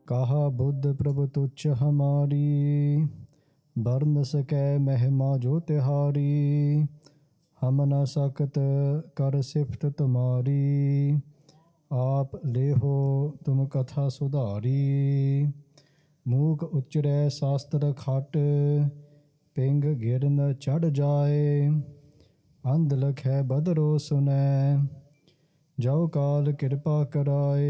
कहा बुद्ध प्रभु तुच्छ हमारी, बरन सकै महिमा जो तिहारी। हम न सकत कर सिफत तुम्हारी, आप लेहो तुम कथा सुधारी। मूक उच्चरै शास्त्र खट, पिंग गिरन चढ़ जाए। अंध लखै बदरो सुनै, जो काल कृपा कराए।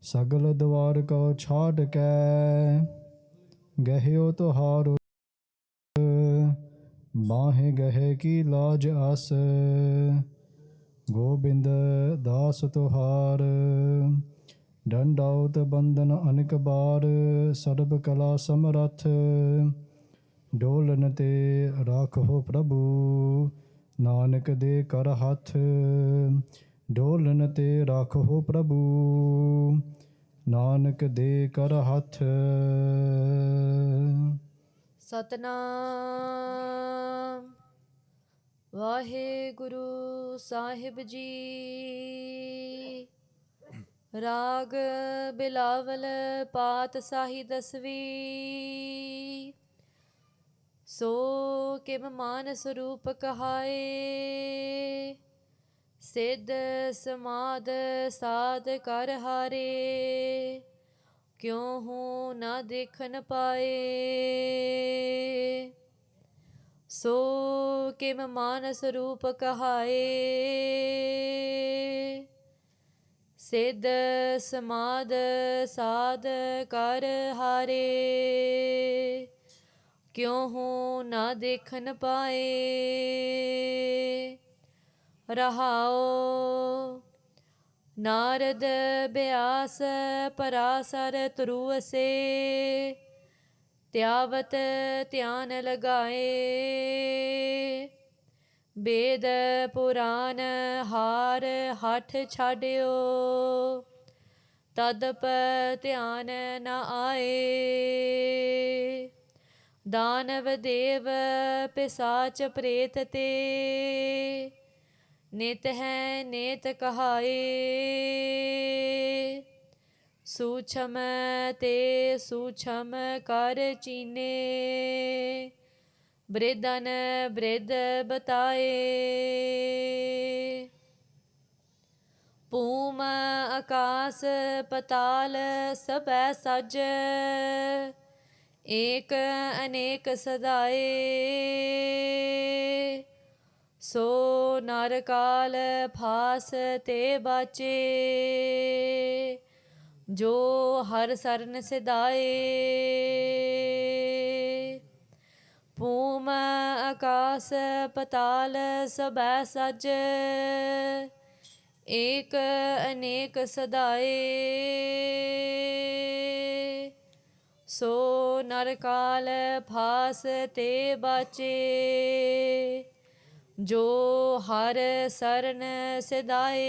सगल द्वार को छाड़ कै, गहियो तुहारो। बाहें गहे की लाज आस, गोबिंद दास तुहार। दंडाउत बंदन अनेक बार, सर्ब कला समरथ। डोलन ते राखो प्रभु, नानक दे कर हथ। डोलन ते राखो प्रभु, नानक दे कर हथ। ਸਤਨਾਮ ਵਾਹਿਗੁਰੂ ਸਾਹਿਬ ਜੀ। ਰਾਗ ਬਿਲਾਵਲ ਪਾਤਸ਼ਾਹੀ ਦਸਵੀਂ। ਸੋ ਕਿਮ ਮਾਨ ਸਰੂਪ ਕਹਾਏ, ਸਿੱਧ ਸਮਾਦ ਸਾਧ ਕਰ ਹਾਰੇ। ਕਿਉ ਹੂੰ ਨਾ ਦੇਖਨ ਪਾਏ, ਸੋ ਕਿਮ ਮਾਨ ਸਰੂਪ ਕਹਾਏ। ਸਿੱਧ ਸਮਾਦ ਸਾਧ ਕਰ ਹਾਰੇ। ਕਿਉ ਹੂੰ ਨਾ ਦੇਖਨ ਪਾਏ। ਰਹਾਓ ਨਾਰਦ ਬਿਆਸ ਪਰਾਸਰ ਤਰੂਅਸੇ, ਧਿਆਵਤ ਧਿਆਨ ਲਗਾਏ। ਵੇਦ ਪੁਰਾਨ ਹਾਰ ਹਠ ਛਾਡਿਓ, ਤਦਪ ਧਿਆਨ ਨ ਆਏ। ਦਾਨਵ ਦੇਵ ਪਿਸਾਚ ਪ੍ਰੇਤ ਤੇ, ਨਿਤ ਹੈ ਨੇਤ ਕਹਾਏ। ਸੂਛਮ ਤੇ ਸੂਛਮ ਕਰ ਚੀਨੇ, ਬ੍ਰਿਧਨ ਬ੍ਰਿਧ ਬਤਾਏ। ਭੂਮ ਆਕਾਸ ਪਤਾਲ ਸਭੈ ਸਜ, ਏਕ ਅਨੇਕ ਸਦਾਏ। ਸੋ ਨਰ ਕਾਲ ਫਾਸ ਤੇ ਬਾਚੇ, ਜੋ ਹਰ ਸਰਨ ਸਿਧਾਏ। ਭੂਮ ਆਕਾਸ ਪਤਾਲ ਸਭੈ ਸਜ, ਏਕ ਅਨੇਕ ਸਦਾਏ। ਸੋ ਨਰ ਕਾਲ ਫਾਸ ਤੇ ਬਾਚੇ, ਜੋ ਹਰ ਸਰਨ ਸਿਧਾਏ।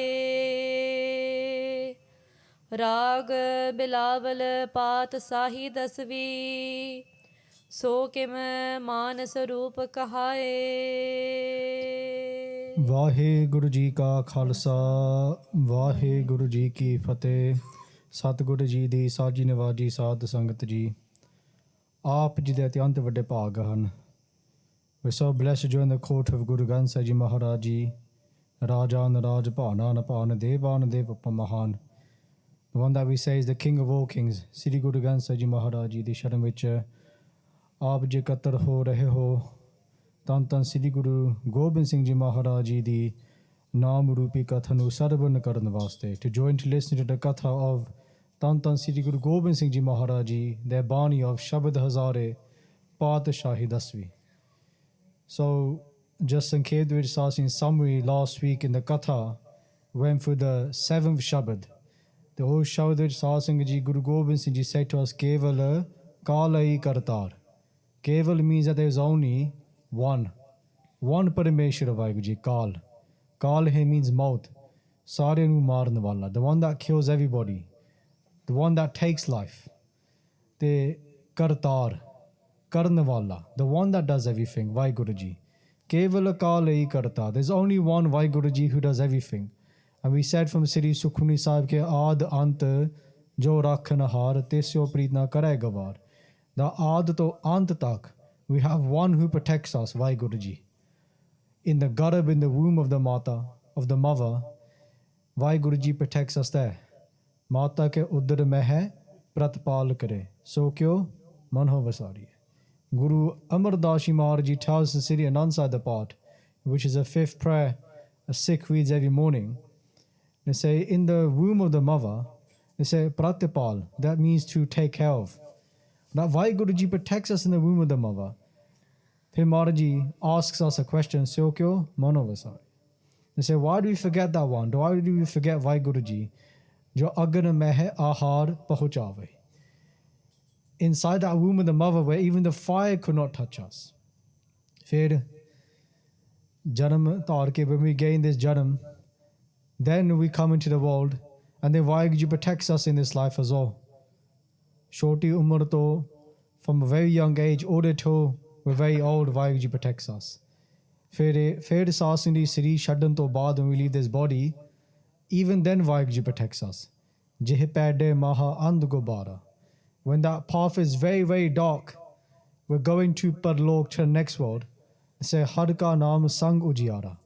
ਰਾਗ ਬਿਲਾਵਲ ਪਾਤਸ਼ਾਹੀ ਦਸਵੀਂ। ਸੋ ਕਿਮ ਮਾਨ ਸਰੂਪ ਕਹਾਏ। ਵਾਹਿਗੁਰੂ ਜੀ ਕਾ ਖਾਲਸਾ, ਵਾਹਿਗੁਰੂ ਜੀ ਕੀ ਫਤਿਹ। ਸਤਿਗੁਰੂ ਜੀ ਦੀ ਸਾਜੀ ਨਿਵਾਜੀ ਸਾਧ ਸੰਗਤ ਜੀ, ਆਪ ਜੀ ਦੇ ਅਤਿਅੰਤ ਵੱਡੇ ਭਾਗ ਹਨ। We're so blessed to join the court of Guru Granth Sahib Ji Maharaj Ji, Rajan Raj Bhanan Bhan Devan Dev Mahan. The one that we say is the king of all kings, Sri Guru Granth Sahib Ji Maharaj Ji ਦੀ ਸ਼ਰਨ ਵਿੱਚ ਆਪ ਜੀ ਇਕੱਤਰ ਹੋ ਰਹੇ ਹੋ। ਧੰਨ ਧੰਨ ਸ੍ਰੀ ਗੁਰੂ ਗੋਬਿੰਦ ਸਿੰਘ ਜੀ ਮਹਾਰਾਜ ਜੀ ਦੀ ਨਾਮ ਰੂਪੀ ਕਥਾ ਨੂੰ ਸਰਵਣ ਕਰਨ ਵਾਸਤੇ, to join to listen to the Katha of ਧੰਨ ਧੰਨ ਸ੍ਰੀ Guru Gobind Singh ji Maharaj ji, the Bani of Shabad Hazaare Patshahi Dasvee. So, just ਸੰਖੇਪ ਵਿੱਚ ਸਾਸ in summary, last week in the Katha went through the 7th Shabad. The whole Shabad ਵਿੱਚ ਸਾਧ ਸੰਗਤ ਜੀ Guru Gobind Singh ji said to us, ਕੇਵਲ ਕਾਲਈ Kartar. Keval means that there is only one Parameshwar Vahiguru Ji, Kal. Kal here means mouth. Sare nu maaran wala, the one that kills everybody, the one that takes life. The Kartar, Karn wala, the one that does everything, Vahiguru Ji. Keval Kal hi Kartar. There's only one Vahiguru Ji who does everything. And we said from Sri Sukhmani Sahib ke Aad Ant Jo rakhanahar tesyo preet na kare gawar. The aad to ant tak, we have one who protects us, Vahiguru Ji. In the garb, in the womb of the mata, of the mother, Vahiguru Ji protects us there. Mata ke udar mein hai, pratpal kare. So kyo? Manho vasari. Guru Amar Das Ji Maharaj Ji tells the Sri Anand Sahib part, which is a fifth prayer a Sikh reads every morning. They say, in the womb of the mother, they say, pratpal, that means to take care of. That Vahiguru Ji protects us in the womb of the mother. Then Maharaj Ji asks us a question, Syokyo Manovasari. They say, why do we forget that one? Why do we forget Vahiguru Ji? Jo agan mein hai ahar pahuchave. Inside that womb of the mother where even the fire could not touch us. Fir janam tar ke, when we gain this janam, then we come into the world, and then Vahiguru Ji protects us in this life as well. Shoti umar to, from a very young age, ode to, we're very old, Vahiguru Ji protects us. Fir sasindi sri shaddan to baad, when we leave this body, even then Vahiguru Ji protects us. Jeh pade maha and gobara. When that path is very, very dark, we're going to Parlok, to the next world. They say, Har ka naam sang ujiara.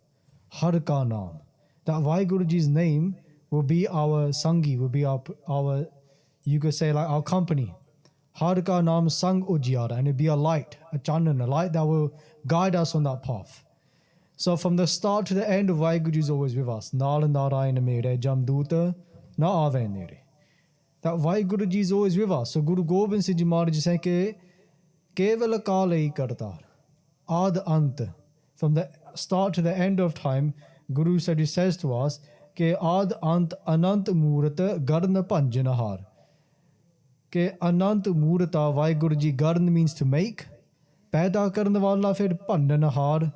Har ka naam. That Vahiguru Ji's name will be our sangi, will be our, you could say, like our company. Har ka naam sang ujiara. And it'll be a light, a chandan, a light that will guide us on that path. So from the start to the end of Vahiguru Ji is always with us. Naal narayana mere jamduta na ave nere. That Vahiguru Ji is always with us. So Guru Gobind Singh Ji Maharaj Ji say ke keval kalai kartar ad ant. From the start to the end of time, Guru Sahib Ji says to us ke ad ant anant murat garn panjanahar. Ke anant murata, Vahiguru Ji, garn means to make, paida karn wala fir pandanahar,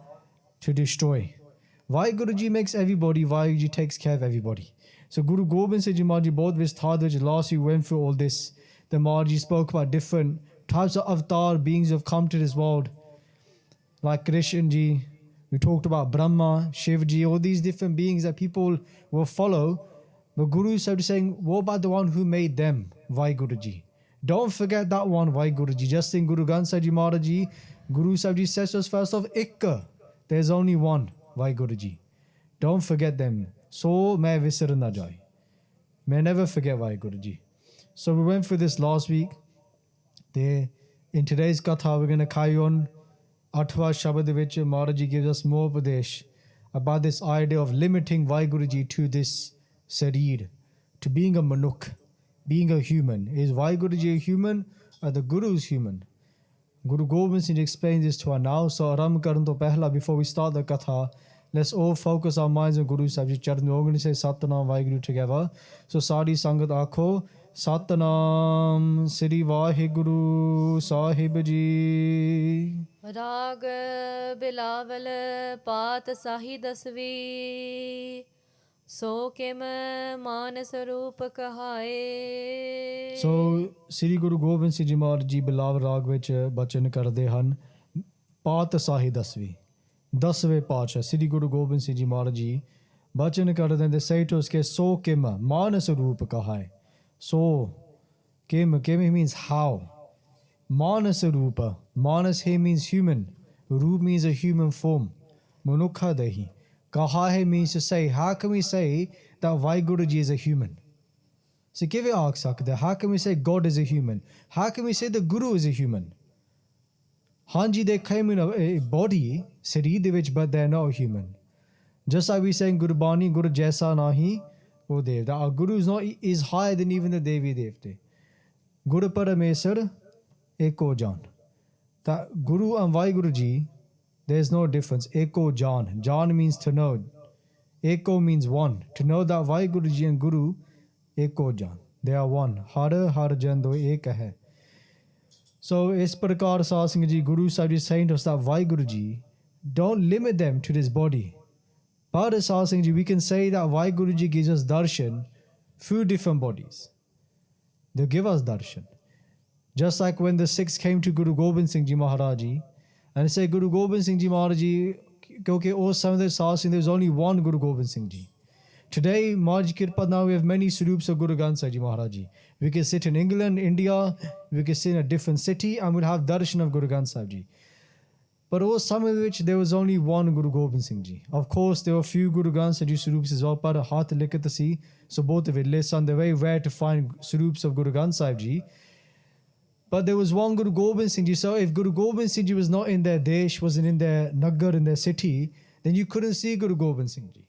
to destroy. Vahiguru Ji makes everybody, Vahiguru Ji takes care of everybody. So Guru Gobind Singh Ji Maharaj Ji, both Visthad, which last we went through all this, the Maharaj Ji spoke about different types of avatar beings who have come to this world. Like Krishna Ji, we talked about Brahma, Shiv Ji, all these different beings that people will follow. But Guru started saying, what about the one who made them, Vahiguru Ji? Don't forget that one, Vahiguru Ji. Just in Guru Granth Sahib Ji Maharaj Ji, Guru Sahib Ji says to us first of Ikka. There's only one, Vahiguru Ji. Don't forget them. So main visar na jai. May never forget Vahiguru Ji. So we went through this last week. In today's Katha, we're going to carry on. Atwa Shabad which Maharaj Ji gives us more Upadesh about this idea of limiting Vahiguru Ji to this Sarir, to being a Manuk, being a human. Is Vahiguru Ji a human or the Guru is human? Guru Gobind Singh explains this to us now. So Aram Karan to Pehla, before we start the Katha, let's all focus our minds on Guru Sahib Ji Charan. We're going to say Satnam Vahiguru together. So Sadi Sangat Akho, Satnam Sri Vahiguru Sahib Ji. Raag Bilaval Patshahi Dasvee, So Kim Manas Roop Kahaye. So Sri Guru Gobind Singh Ji Maharaj Ji Bilav Raag vich bachan karde han Patshahi Dasvee. Dasve Parchar, Sri Guru Gobind Singh Ji Maharaj Ji bachan karde, they say to us ke so kim manas roop kahaye. So kim means how. Manas Rupa. Manas he means human. Roop means a human form. Manukha dahi. Kahahe means to say. How can we say that Vahiguru Ji is a human? So give it ask. How can we say God is a human? How can we say the Guru is a human? Hanji, they came in a body, Sari de vich, but they're not human. Just like we saying Gurbani, Guru Jaisa Nahi, O Dev. That our Guru is higher than even the Devi Devte. Guru Paramesar Eko Jan. That Guru and Vahiguru Ji, there's no difference. Eko Jan. Jan means to know. Eko means one. To know that Vahiguru Ji and Guru, Eko Jan. They are one. Har Jan do ek hai. So, is Prakar Sahib Singh Ji, Guru Sahib is saying to us that Vahiguru Ji, don't limit them to this body. But Sahib Singh Ji, we can say that Vahiguru Ji gives us darshan through different bodies. They give us darshan. Just like when the Sikhs came to Guru Gobind Singh Ji Maharaj Ji and say, Guru Gobind Singh Ji Maharaj Ji, okay, oh, some of the Sahib Singh, there's only one Guru Gobind Singh Ji. Today, Maharaj Kirpa, now we have many Swarups of Guru Granth Sahib Ji Maharaj Ji. We can sit in England, India, we can sit in a different city and we'll have darshan of Guru Granth Sahib Ji. But over some of which there was only one Guru Gobind Singh Ji. Of course, there were a few Guru Granth Sahib Ji Swarups as well, but haath likat si. So both of it lists on the very rare to find Swarups of Guru Granth Sahib Ji. But there was one Guru Gobind Singh Ji. So if Guru Gobind Singh Ji was not in their desh, wasn't in their nagar, in their city, then you couldn't see Guru Gobind Singh Ji.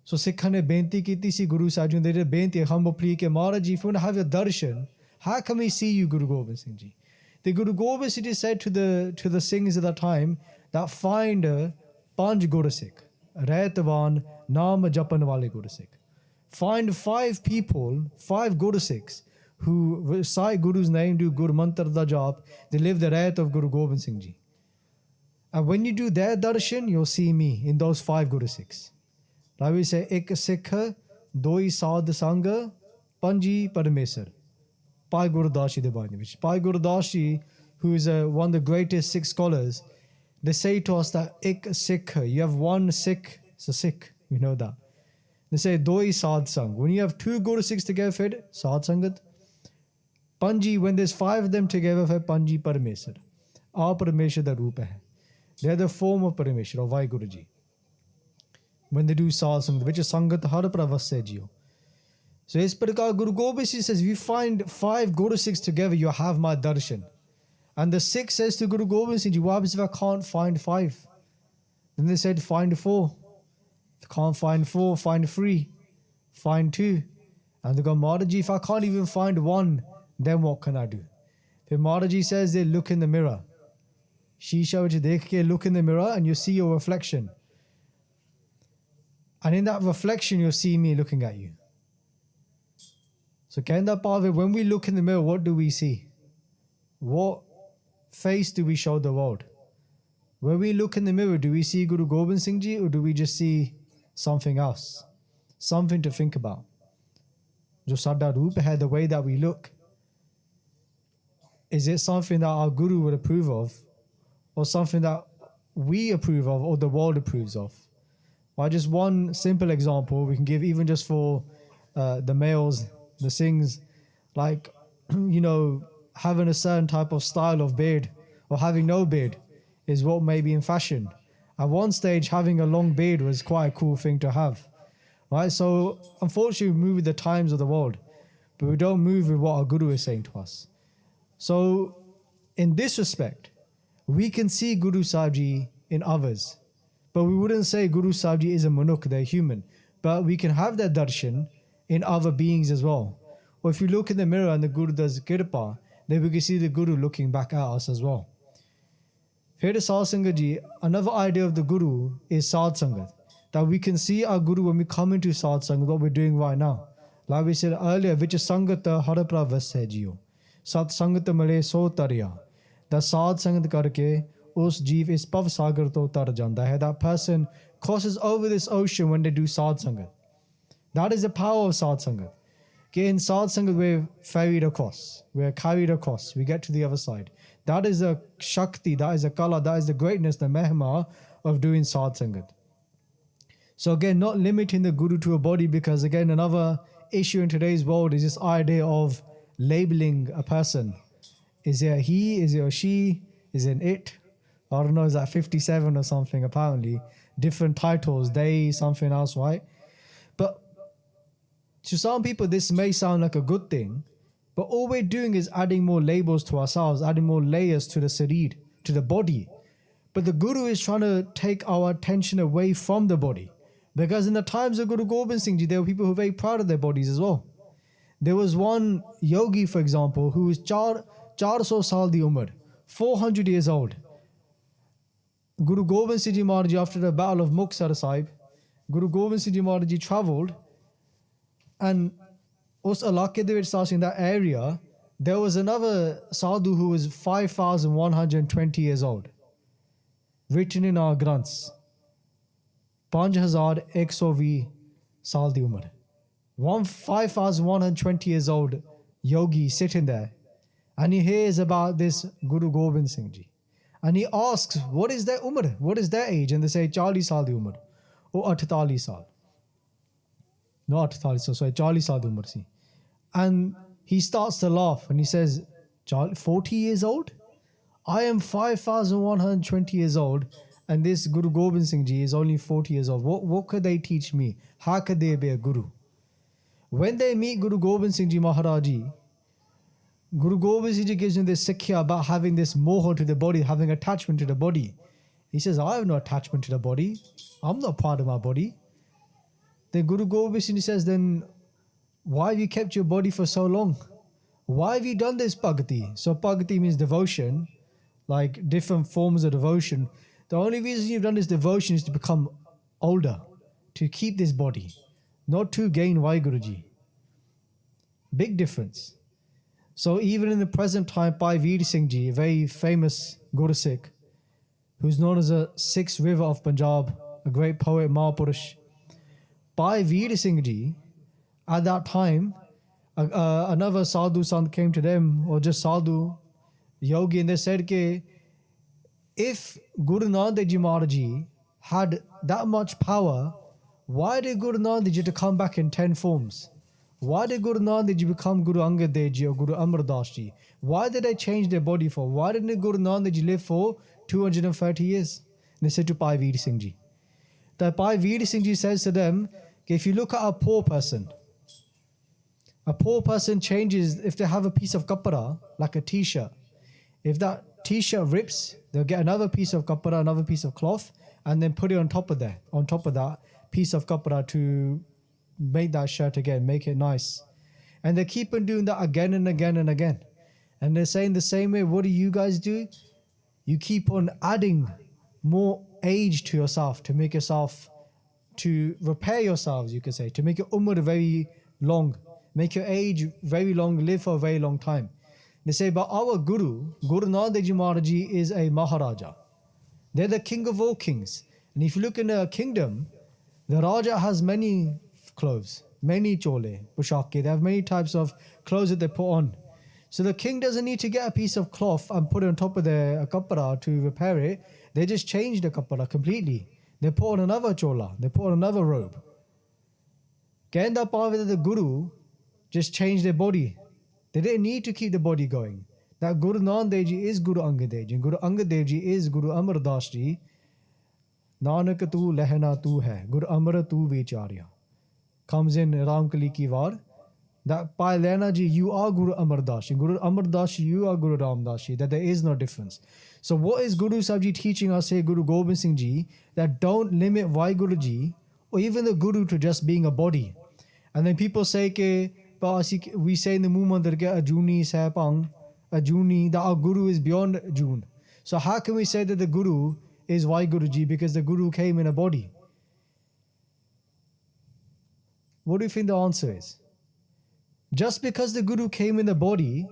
So Sikhan ne benti kiti si Guru Sahib Ji, they did benti humble plea ke Maharaj Ji, if you want to have your darshan, how can we see you, Guru Gobind Singh Ji? The Guru Gobind Singh Ji said to the Singhs at that time that find panj Guru Sikh, Raitavan, Naam Japan Wale Guru Sikh. Find 5 people, 5 Guru Sikhs who recite Guru's name, do Guru Mantra da jap, they live the Rayat of Guru Gobind Singh Ji. And when you do their darshan, you'll see me in those 5 Guru Sikhs. Like we say, Ek Sikh, Doi Sadh Sangha, Panji Paramesar. Pai Gurudas Ji de Bani vich. Pai Gurudas Ji, who is one of the greatest Sikh scholars, they say to us that Ek Sikh, you have one Sikh, it's a Sikh, we know that. They say Doi Sadh Sang. When you have 2 Guru Sikhs together, fed Sadh Sangat. Panji, when there's 5 of them together, fed Panji Paramesar. Our Paramesar da Roop hai. They are the form of Paramesar, or Vahiguru Ji. When they do Sadh Sangat, which is Sangat Har Pravasya Jiyo. So ਇਸ ਪ੍ਰਕਾਰ Guru Gobind Singh says, if you find 5 Guru Sikhs together, you have my darshan. And the Sikh says to Guru Gobind Singh Ji, what happens if I can't find 5? Then they said, find 4. If you can't find 4, find 3. Find 2. And they go, Maharaj Ji, if I can't even find 1, then what can I do? Then Maharaj Ji says, they look in the mirror. Shisha vich dekh ke look in the mirror and you see your reflection. And in that reflection, you'll see me looking at you. So Kenda Pave, when we look in the mirror, what do we see? What face do we show the world? When we look in the mirror, do we see Guru Gobind Singh Ji or do we just see something else? Something to think about. Jo sada roop hai, the way that we look. Is it something that our Guru would approve of? Or something that we approve of or the world approves of? Or just one simple example we can give even just for the males, the Singhs, like, having a certain type of style of beard or having no beard is what may be in fashion. At one stage, having a long beard was quite a cool thing to have, right? So unfortunately, we move with the times of the world, but we don't move with what our Guru is saying to us. So in this respect, we can see Guru Sahib Ji in others, but we wouldn't say Guru Sahib Ji is a manuk, they're human, but we can have that darshan in other beings as well. Or if you look in the mirror and the Guru does kirpa, then we can see the Guru looking back at us as well. Here to Sadh Sangat Ji, another idea of the Guru is Sadh Sangat. That we can see our Guru when we come into Sadh Sangat, what we're doing right now. Like we said earlier, which is Sangata Harapra Vasya Jiyo. Sat Sangata Male So Tarya. That Sadh Sangat Karke, us Jeev is Pav Sagar To Tar Janda hai. That person crosses over this ocean when they do Sadh Sangat. That is the power of Sadh Sangat. Okay, in Sadh Sangat, we're ferried across. We're carried across. We get to the other side. That is a Shakti, that is a Kala, that is the greatness, the Mehima of doing Sadh Sangat. So again, not limiting the Guru to a body, because again, another issue in today's world is this idea of labeling a person. Is it a he? Is it a she? Is it an it? I don't know, is that 57 or something apparently? Different titles, they, something else, right? But to some people, this may sound like a good thing, but all we're doing is adding more labels to ourselves, adding more layers to the sareer, to the body. But the Guru is trying to take our attention away from the body. Because in the times of Guru Gobind Singh Ji, there were people who were very proud of their bodies as well. There was one yogi, for example, who was 400 saal di umar, 400 years old. Guru Gobind Singh Ji Maharaj Ji, after the battle of Muksar Sahib, Guru Gobind Singh Ji Maharaj Ji travelled, and us alake de vich, in that area, there was another sadhu who was 5,120 years old. Written in our granths. 5,120 saal di umar. 5,120 years old yogi sitting there. And he hears about this Guru Gobind Singh Ji. And he asks, what is their umar? What is their age? And they say, 40 saal di umar. Or 48 saal. not 48 sorry 40 saal di umar si. And he starts to laugh and he says, 40 years old? I am 5,120 years old, and this Guru Gobind Singh Ji is only 40 years old. What could they teach me? How could they be a guru? When they meet Guru Gobind Singh Ji Maharaj Ji, Guru Gobind Singh Ji gives him this sikhya about having this moha to the body, having attachment to the body. He says, I have no attachment to the body. I'm not part of my body. Then Guru Gobind Singh Ji says, then why have you kept your body for so long? Why have you done this bhakti? So bhakti means devotion, like different forms of devotion. The only reason you've done this devotion is to become older, to keep this body, not to gain Vahiguru Ji. Big difference. So even in the present time, Bhai Veer Singh Ji, a very famous Guru Sikh, who's known as a sixth river of Punjab, a great poet, Mahapurush, Bhai Veer Singh Ji, at that time, another sadhu sant came to them, or just sadhu, yogi, and they said, Ke, if Guru Nanak Ji Maharaj Ji had that much power, why did Guru Nanak Ji to come back in 10 forms? Why did Guru Nanak Ji become Guru Angad Dev Ji or Guru Amar Das Ji? Why did they change their body for? Why didn't Guru Nanak Ji live for 230 years? And they said to Bhai Veer Singh Ji. That Bhai Veer Singh Ji says to them, if you look at a poor person changes, if they have a piece of kapara, like a t-shirt, if that t-shirt rips, they'll get another piece of kapara, another piece of cloth, and then put it on top of that piece of kapara to make that shirt again, make it nice. And they keep on doing that again and again and again. And they're saying the same way, what do you guys do? You keep on adding more age to yourself, to make yourself, to repair yourselves, you could say, to make your umr very long, make your age very long, live for a very long time. They say, but our Guru, Guru Nanak Ji Maharaj Ji, is a Maharaja. They're the king of all kings. And if you look in a kingdom, the Raja has many clothes, many chole, pushake. They have many types of clothes that they put on. So the king doesn't need to get a piece of cloth and put it on top of their kapara to repair it. They just change the kapara completely. They put on another chola. They put on another robe. Kenda Pavita, the Guru, just changed their body. They didn't need to keep the body going. That Guru Nanak Dev Ji is Guru Angad Dev Ji. Guru Angad Dev Ji is Guru Amar Das Ji. Nanak tu lehna tu hai. Guru Amar tu vicharya. Comes in Ramkali ki var. That by Lehna Ji, you are Guru Amar Das Ji. Guru Amar Das Ji, you are Guru Ram Das Ji. That there is no difference. So what is Guru Sahib Ji teaching us here, Guru Gobind Singh Ji? That don't limit Vahiguru Ji or even the Guru to just being a body. And then people say, ke, we say in the movement that Ajuni Sapang, Ajuni, that our Guru is beyond June. So how can we say that the Guru is Vahiguru Ji because the Guru came in a body? What do you think the answer is? Just because the Guru came in the body,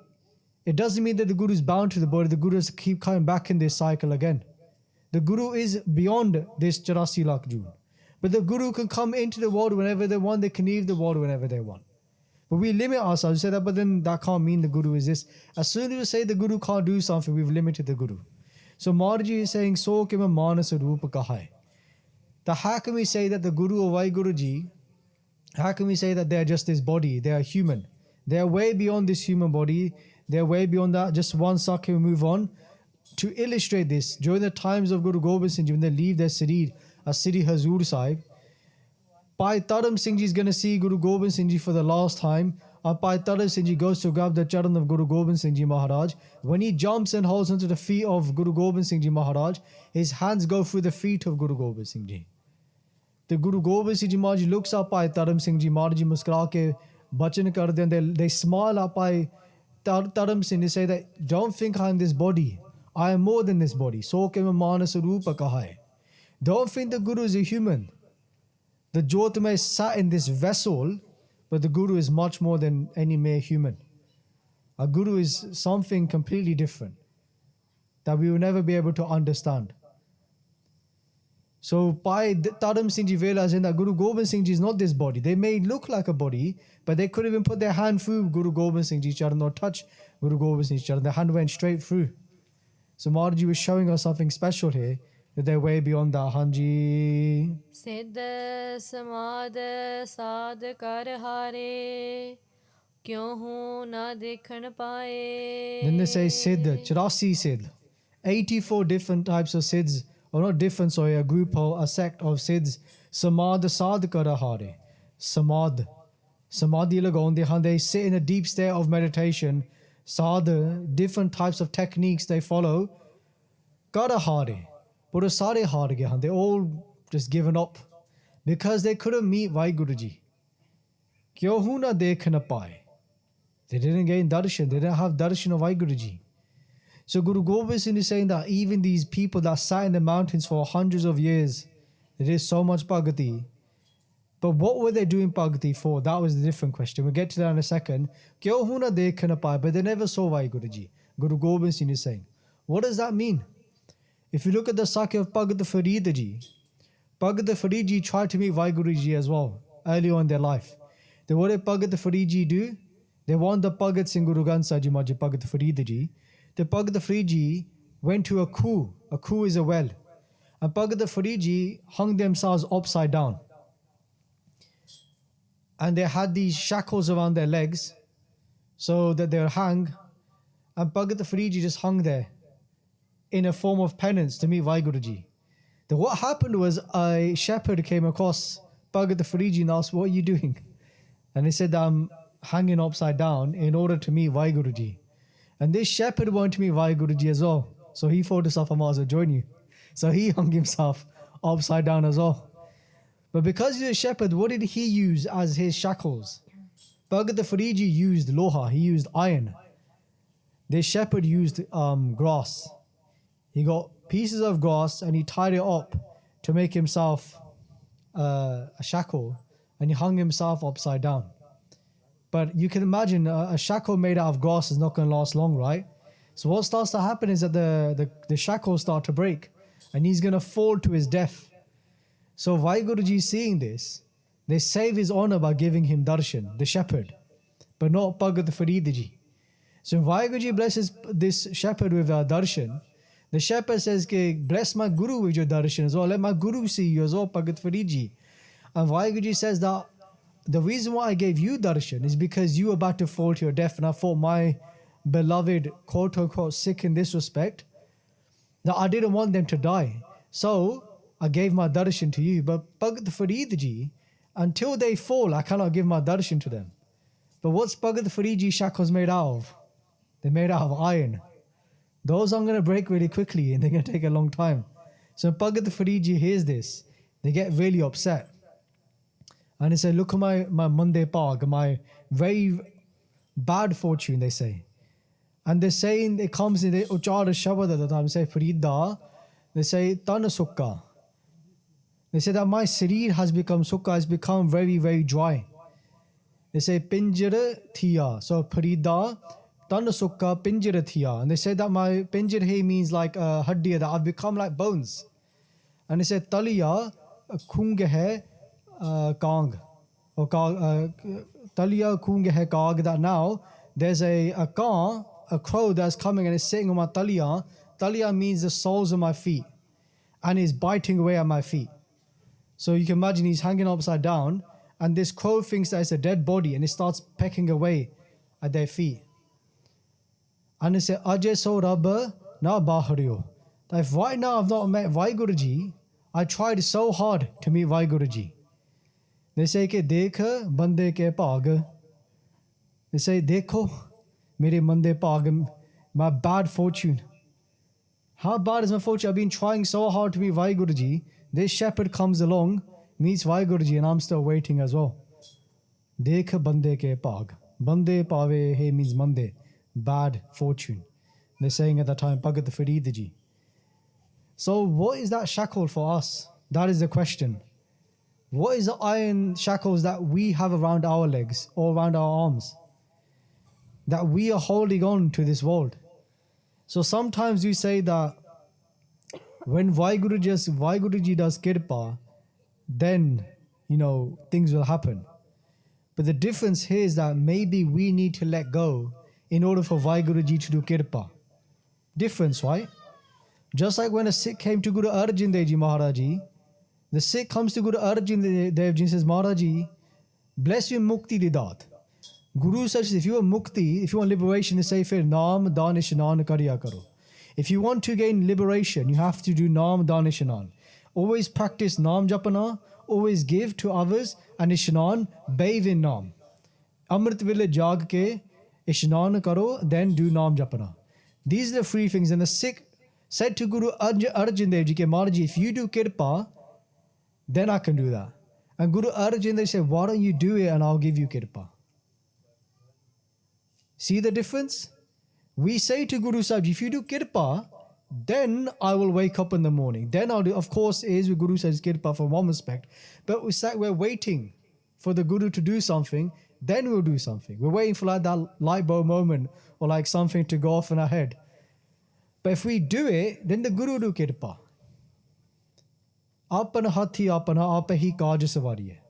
it doesn't mean that the Guru is bound to the body. The Guru has to keep coming back in this cycle again. The Guru is beyond this 84 lakh June. But the Guru can come into the world whenever they want. They can leave the world whenever they want. But we limit ourselves. We say that, but then that can't mean the Guru is this. As soon as we say the Guru can't do something, we've limited the Guru. So Maharji is saying, so kima manas rupa kahai. That how can we say that the Guru or Vahiguru Ji, how can we say that they're just this body? They are human. They are way beyond this human body. They're way beyond that. Just one second, we move on. To illustrate this, during the times of Guru Gobind Singh Ji, when they leave their city, Siri Hazur Sahib, Bhai Taram Singh Ji is going to see Guru Gobind Singh Ji for the last time. And Bhai Taram Singh Ji goes to grab the charan of Guru Gobind Singh Ji Maharaj. When he jumps and holds onto the feet of Guru Gobind Singh Ji Maharaj, his hands go through the feet of Guru Gobind Singh Ji. The Guru Gobind Singh Ji Maharaj looks up Bhai Taram Singh Ji Maharaj Ji muskra ke bachan kar de, and they smile up Bhai Taram Singh. They say that, don't think I am this body. I am more than this body. So ke manas rupa kahai. Don't think the Guru is a human. The Jyotimay sat in this vessel, but the Guru is much more than any mere human. A Guru is something completely different that we will never be able to understand. So by Taram Singh Ji realizing that Guru Gobind Singh Ji is not this body. They may look like a body, but they couldn't even put their hand through Guru Gobind Singh Ji charan or touch Guru Gobind Singh Ji charan. Their hand went straight through. So Maharaj Ji was showing us something special here. they're way beyond that. Hanji. ਸਿੱਧ ਸਮਾਦ ਸਾਧ ਕਰ ਹਾਰੇ ਕਿਉਂ ਹੂੰ ਨਾ ਦੇਖਣ ਪਾਏ Then they say Siddh, 84 Siddh. 84 different types of Siddhs, or not different, sorry, a group or a sect of Siddhs. Samad Sadh Karahare. Samad. Samadhi lagaunde han, they sit in a deep state of meditation. Sadh, different types of techniques they follow. Karahare. But sare har gaya han, they all just given up because they couldn't meet Vahiguru Ji. Kyo hu na dekh na paye. They didn't gain darshan, they didn't have darshan of Vahiguru Ji. So Guru Gobind Singh is saying that even these people that sat in the mountains for hundreds of years, they did so much bhagati. But what were they doing bhagati for? That was the different question. We'll get to that in a second. Kyo hu na dekh na paye, but they never saw Vahiguru Ji. Guru Gobind Singh is saying. What does that mean? If you look at the Sakya of Bhagat Farid Ji, Bhagat Farid Ji tried to meet Vahiguru Ji as well, early on in their life. Then what did Bhagat Farid Ji do? They won the Bhagats in Guru Granth Sahib Ji Maharaj, Bhagat Farid Ji. The Bhagat Farid Ji went to a coup. A coup is a well. And Bhagat Farid Ji hung themselves upside down. And they had these shackles around their legs so that they would hang. And Bhagat Farid Ji just hung there in a form of penance to meet Vahiguru Ji. Then what happened was a shepherd came across Bhagat Farid Ji and asked, "What are you doing?" And he said, "I'm hanging upside down in order to meet Vahiguru Ji." And this shepherd wanted to meet Vahiguru Ji as well. So he thought to himself, "I might as well join you." So he hung himself upside down as well. But because he's a shepherd, what did he use as his shackles? Bhagat Farid Ji used loha, he used iron. This shepherd used grass. He got pieces of grass and he tied it up to make himself a shackle, and he hung himself upside down. But you can imagine a shackle made out of grass is not going to last long, right? So what starts to happen is that the shackles start to break and he's going to fall to his death. So Vahiguru Ji seeing this, they save his honor by giving him darshan, the shepherd, but not Bhagat Farid Ji. So Vahiguru Ji blesses this shepherd with darshan. The shepherd says, "Bless my Guru with your darshan as well. Let my Guru see you as well, Bhagat Farid Ji." And Vahiguru Ji says that the reason why I gave you darshan is because you were about to fall to your death, and I thought my beloved, quote-unquote, Sikh in this respect, that I didn't want them to die. So I gave my darshan to you. But Bhagat Farid Ji, until they fall, I cannot give my darshan to them. But what's Bhagat Farid Ji shackles made out of? They're made out of iron. Those aren't going to break really quickly and they're going to take a long time. So Bhagat Farid Ji hears this, they get really upset. And they say, "Look at my Monday Pag, my very bad fortune," they say. And they're saying, it comes in the Uchara Shabad at the time, they say, "Farida," they say, "Tana Sukka." They say that my sareer has become sukka, has become very, very dry. They say, "Pinjara thiya." So Farida, Tana Sukka, Pinjara thiya. And they say that my pinjar here means like haddiya, that I've become like bones. And they say, "Taliya khung hai kang." Or Taliya khung hai kang, that now there's a kaan, a crow that's coming and is sitting on my taliya. Taliya means the soles of my feet. And is biting away at my feet. So you can imagine he's hanging upside down and this crow thinks that it's a dead body and it starts pecking away at their feet. And they say, "Ajay so rabba na bahariyo." That if right now I've not met Vahiguru Ji, I tried so hard to meet Vahiguru Ji. They say, "Ke dekha bande ke bhag." They say, "Dekho mere mande bhag, my bad fortune." How bad is my fortune? I've been trying so hard to meet Vahiguru Ji. This shepherd comes along, meets Vahiguru Ji, and I'm still waiting as well. Dekh bande ke bhag. Bande pave he means mande, bad fortune. They're saying at that time, Bhagat Farid Ji. So what is that shackle for us? That is the question. What is the iron shackles that we have around our legs or around our arms? That we are holding on to this world. So sometimes we say that when Vahiguru Ji does kirpa, then, things will happen. But the difference here is that maybe we need to let go in order for Vahiguru Ji to do kirpa. Difference, right? Just like when a Sikh came to Guru Arjan Dev Ji Maharaj Ji, the Sikh comes to Guru Arjan Dev Ji and says, Maharaj Ji, bless you mukti di daat. Guru says, if you want mukti, if you want liberation, they say, fir naam danish nan kariya karo. If you want to gain liberation, you have to do naam danish nan. Always practice naam japana, always give to others, and ishnan, bathe in naam. Amrit vile jag ke ishnan karo, then do naam japana. These are the three things. And the Sikh said to Guru Arjan Dev Ji, ke Maharaj Ji, if you do kirpa, then I can do that. And Guru Arjan Dev Ji said, why don't you do it and I'll give you kirpa. See the difference? We say to Guru Sahib, if you do kirpa, then I will wake up in the morning. Then I'll do, of course, it is with Guru says kirpa from one respect. But we're waiting for the Guru to do something, then we'll do something. We're waiting for like that light bulb moment or like something to go off in our head. But if we do it, then the Guru do kirpa. Apana hathi apana apahi kaj savari hai.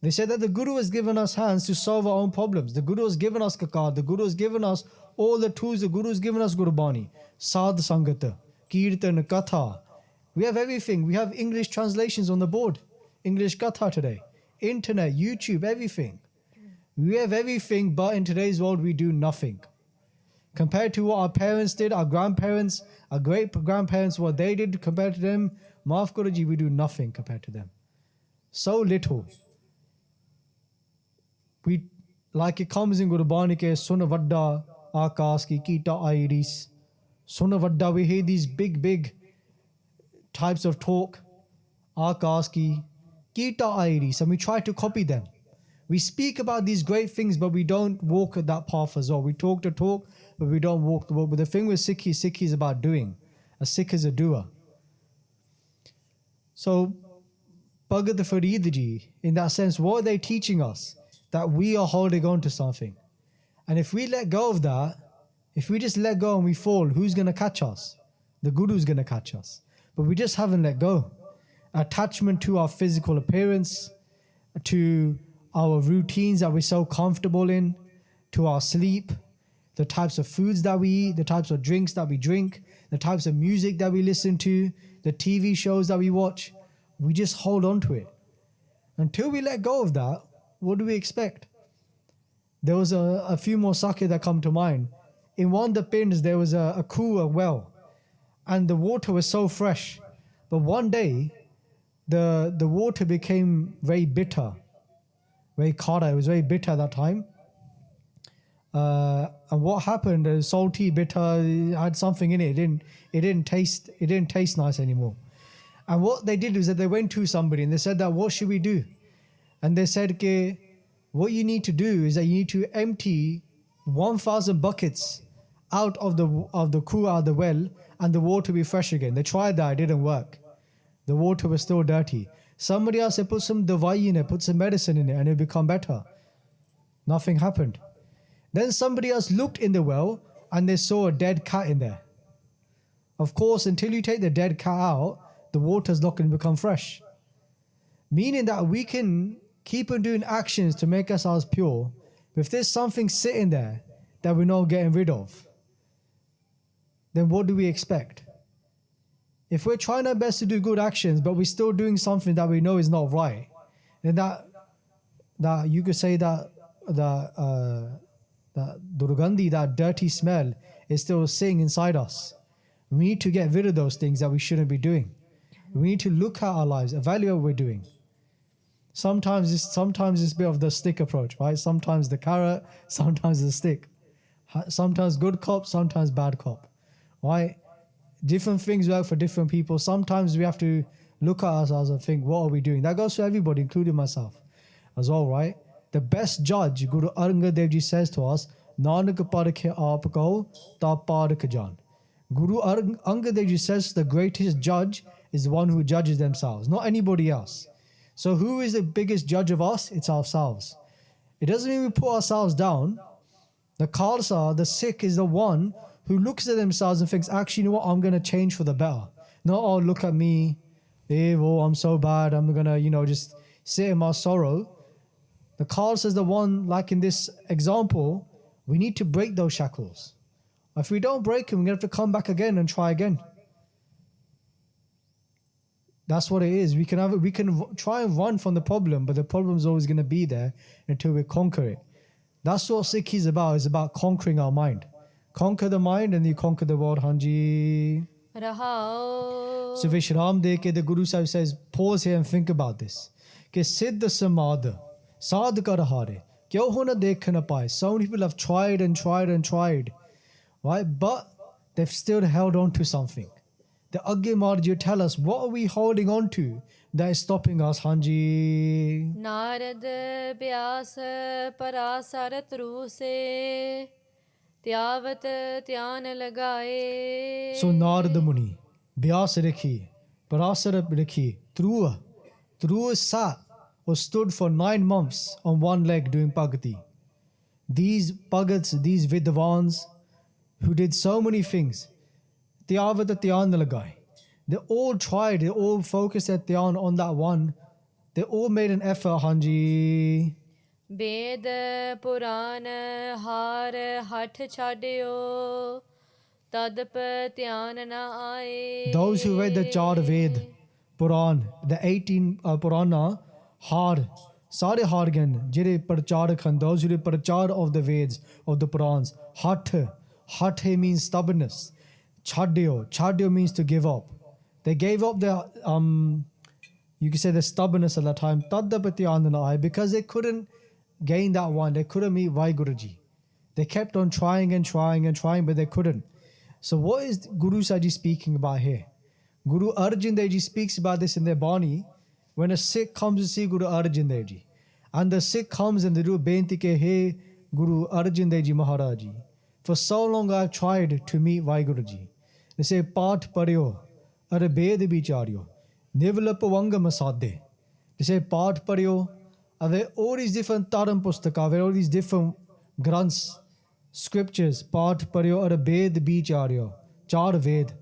They said that the Guru has given us hands to solve our own problems. The Guru has given us kakad. The Guru has given us all the tools. The Guru has given us Gurbani, Sadh Sangata, Kirtan, Katha. We have everything. We have English translations on the board. English Katha today. Internet, YouTube, everything. We have everything, but in today's world we do nothing. Compared to what our parents did, our grandparents, our great-grandparents, what they did compared to them, Maaf Karo Ji, we do nothing compared to them. So little. We, like it comes in Gurbani ke Suna Vadda Akas ki Kita Airis. Suna Vadda, we hear these big types of talk. Akas ki Kita Airis, and we try to copy them. We speak about these great things, but we don't walk that path as well. We talk the talk, but we don't walk the walk. But the thing with Sikhi is about doing. A Sikh is a doer. So, Bhagat Farid Ji, in that sense, what are they teaching us? That we are holding on to something. And if we let go of that, if we just let go and we fall, who's going to catch us? The Guru is going to catch us. But we just haven't let go. Attachment to our physical appearance, to our routines that we're so comfortable in, to our sleep, the types of foods that we eat, the types of drinks that we drink, the types of music that we listen to, the TV shows that we watch. We just hold on to it. Until we let go of that, what do we expect? There was a few more sake that come to mind. In one of the pins, there was a kuh, a well, and the water was so fresh. But one day, the water became very bitter, very kara. It was very bitter at that time. And what happened? The salty, bitter, it had something in it. It didn't taste nice anymore. And what they did was that they went to somebody and they said that, what should we do? And they said, okay, what you need to do is that you need to empty 1,000 buckets out of the kuh, out of the well, and the water will be fresh again. They tried that, it didn't work. The water was still dirty. Somebody else said, put some davai in it, put some medicine in it, and it'll become better. Nothing happened. Then somebody else looked in the well, and they saw a dead cat in there. Of course, until you take the dead cat out, the water's not going to become fresh. Meaning that we can keep on doing actions to make ourselves pure, but if there's something sitting there that we're not getting rid of, then what do we expect? If we're trying our best to do good actions, but we're still doing something that we know is not right, then that you could say that durgandhi, that dirty smell, is still sitting inside us. We need to get rid of those things that we shouldn't be doing. We need to look at our lives, evaluate what we're doing. Sometimes it's a bit of the stick approach, right? Sometimes the carrot, sometimes the stick. Sometimes good cop, sometimes bad cop, right? Different things work for different people. Sometimes we have to look at ourselves and think, what are we doing? That goes for everybody, including myself as well, right? The best judge, Guru Angad Dev Ji says to us, Nanak parkhe aap kaho, ta parkh jaan. Guru Angad Dev Ji says the greatest judge is the one who judges themselves, not anybody else. So who is the biggest judge of us? It's ourselves. It doesn't mean we put ourselves down. The Khalsa, the Sikh, is the one who looks at themselves and thinks, actually, you know what, I'm going to change for the better. Not, oh, look at me. Oh, I'm so bad. I'm going to, just sit in my sorrow. The Khalsa is the one, like in this example, we need to break those shackles. If we don't break them, we're going to have to come back again and try again. That's what it is. We can try and run from the problem, but the problem's always going to be there until we conquer it. That's what Sikh is about. It's about conquering our mind. Conquer the mind and you conquer the world. Hanji. Rahao. So Vishram De ke the Guru Sahib says, pause here and think about this. Ke siddh samad, sadh kar hare. Kyo ho na dekh na paye. So many people have tried and tried and tried. Right? But they've still held on to something. The Agge Marji tell us, what are we holding on to that is stopping us, Hanji? Narad Vyas Parasarat Ruse Tyavat Tyan Lagaye. So Narad Muni, Vyas Rekhi, Parasar Rekhi, Through sat or stood for 9 months on one leg doing Bhagati. These Bhagats, these Vidvans who did so many things, Tyavat Tyan Lagai. They all tried, they all focused their dhyan on that one. They all made an effort, Hanji. Ved Puran Har Hat Chadyo Tadp Tyan Na Aaye. Those who read the Char Ved, Puran, the 18 Purana, Har, Sare Hargan, Jire Parchar Khan, those who did Parchar of the Veds, of the Purans. Hat means stubbornness. Chadyo means to give up. They gave up their, you could say the stubbornness at that time, because they couldn't gain that one. They couldn't meet WhyGuru Ji. They kept on trying and trying and trying, but they couldn't. So what is Guru Sahib speaking about here? Guru Arjan Dev Ji speaks about this in their Bani when a Sikh comes to see Guru Arjan Dev Ji. And the Sikh comes and they do benti ke, hey Guru Arjan Dev Ji Maharaj Ji, for so long I've tried to meet WhyGuru Ji. They say, Path Paryo, Are Bed Bicharyo, Nivlapavanga Masade. They say, Path Paryo, are all these different Taram Pustaka, all these different grunts, scriptures, Path Paryo, Are Bed Bicharyo, Char Ved.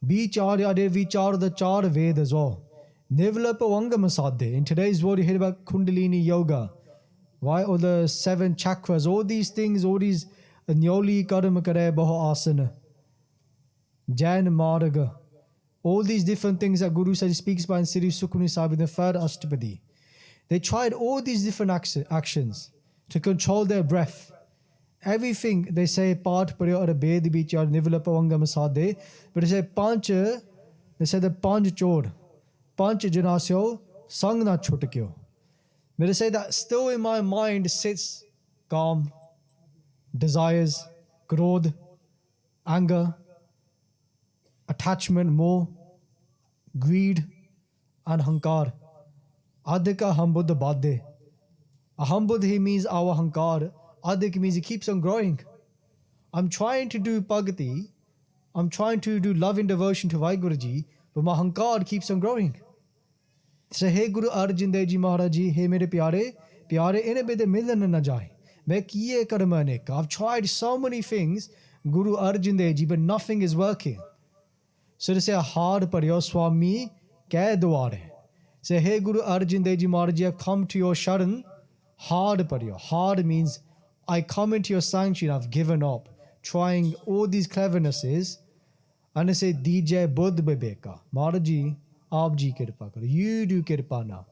Bicharya, Are Vichar, the Char Ved as well. Nivlapavanga Masade. In today's world, you hear about Kundalini Yoga. Why? Or the 7 chakras, all these things, all these Nyoli Karma Kare Baho Asana. Jain Marga, all these different things that Guru Sahib speaks about in Sri Sukhmani Sahib in the 3rd Ashtapadi. They tried all these different actions to control their breath. Everything they say, Path Paryo Ar Bed Bichar Nivlapavanga Masade, but they say Pancha, they say the Panch Chor, Panch Janasyo, Sang Na Chotakyo. But they say that still in my mind sits calm, desires, krodh, anger, attachment, more, greed, and hankar. Adhika hambuddha badde. Ahambuddha he means our hankar. Adhik means it keeps on growing. I'm trying to do bhagati. I'm trying to do love and devotion to WhyGuru Ji, but my hankar keeps on growing. So, hey Guru Arjan Dev Ji Maharaj Ji, hey mere pyare ine bede milan na jaye. Main kiye karma nek. I've tried so many things, Guru Arjan Dev Ji, but nothing is working. So they say, Har Paryo Swami Keh Dware. Say, hey Guru Arjan Dev Ji Maharaj Ji, I've come to your sharan. Har Paryo. Har means I come into your sanctuary and I've given up, trying all these clevernesses. And they say, DJ Buddh Bebeka. Maharaj Ji, Aap Ji Kirpa Karo. You do Kirpa na.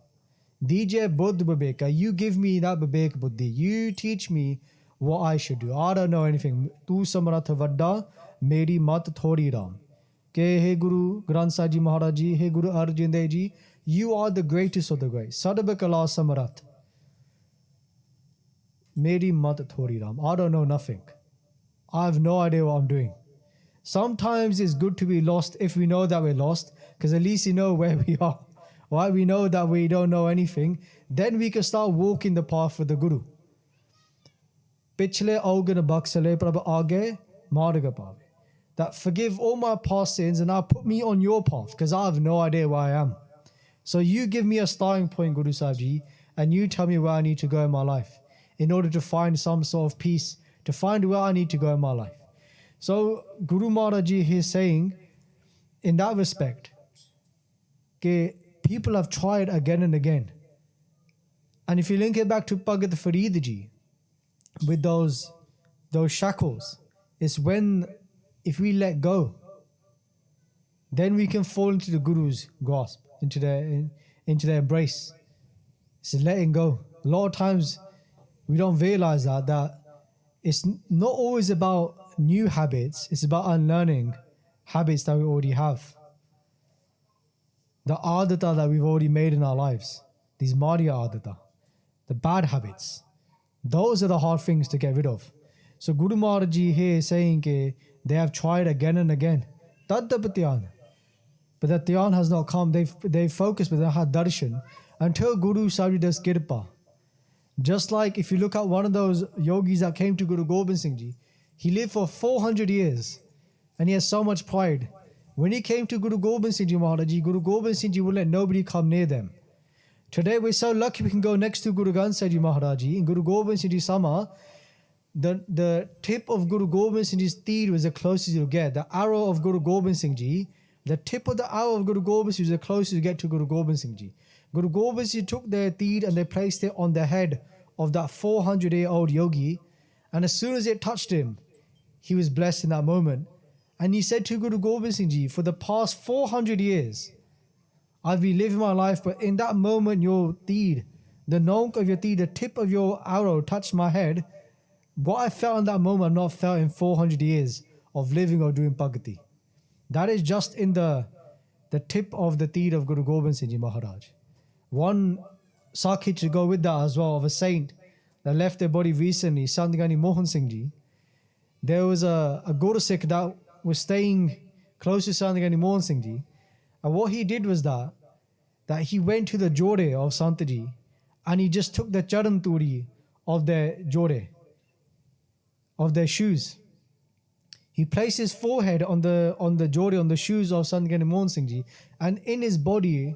DJ Buddh Bebeka. You give me that Bebek Buddhi. You teach me what I should do. I don't know anything. Tu Samaratha Vadda, Meri Mat Thori Ram. Ke Hey Guru Granth Sahib Ji Maharaj Ji, Hey Guru Arjan Dev Ji, you are the greatest of the great. Sadabakala Samarat. Meri Mat Thori Ram. I don't know nothing. I have no idea what I'm doing. Sometimes it's good to be lost if we know that we're lost, because at least you know where we are. Right? We know that we don't know anything. Then we can start walking the path of the Guru. Pichle augana baksale prabha aage marga pave. That forgive all my past sins and now put me on your path, because I have no idea where I am. So you give me a starting point, Guru Sahib Ji, and you tell me where I need to go in my life in order to find some sort of peace, to find where I need to go in my life. So Guru Maharaj Ji is saying, in that respect, that people have tried again and again. And if you link it back to Bhagat Farid Ji, with those shackles, it's when, if we let go, then we can fall into the Guru's grasp, into their embrace. It's letting go. A lot of times we don't realize that it's not always about new habits, it's about unlearning habits that we already have. The adata that we've already made in our lives, these Mariya adata, the bad habits, those are the hard things to get rid of. So Guru Maharaj Ji here is saying they have tried again and again. But that dhyan has not come. They focused with their darshan until Guru Sahib does kirpa. Just like if you look at one of those yogis that came to Guru Gobind Singh Ji, he lived for 400 years and he has so much pride. When he came to Guru Gobind Singh Ji Maharaj Ji, Guru Gobind Singh Ji would let nobody come near them. Today we're so lucky we can go next to Guru Granth Sahib Ji Maharaj Ji. In Guru Gobind Singh Ji Sama, the tip of Guru Gobind Singh Ji's teed was the closest you get. The arrow of Guru Gobind Singh Ji, the tip of the arrow of Guru Gobind Singh Ji was the closest you get to Guru Gobind Singh Ji. Guru Gobind Singh Ji took their teed and they placed it on the head of that 400-year-old yogi, and as soon as it touched him, he was blessed in that moment. And he said to Guru Gobind Singh Ji, for the past 400 years, I've been living my life, but in that moment your teed, the nonk of your teed, the tip of your arrow touched my head. What I felt in that moment, I've not felt in 400 years of living or doing bhakti. That is just in the tip of the teed of Guru Gobind Singh Ji Maharaj. One Sakhi to go with that as well, of a saint that left their body recently, Sant Gyani Mohan Singh Ji. There was a Guru Sikh that was staying close to Sant Gyani Mohan Singh Ji, and what he did was that he went to the jode of Sant Ji and he just took the charan turi of their jode, of their shoes. He placed his forehead on the jode, on the shoes of Sant Gyani Mohan Singh Ji, and in his body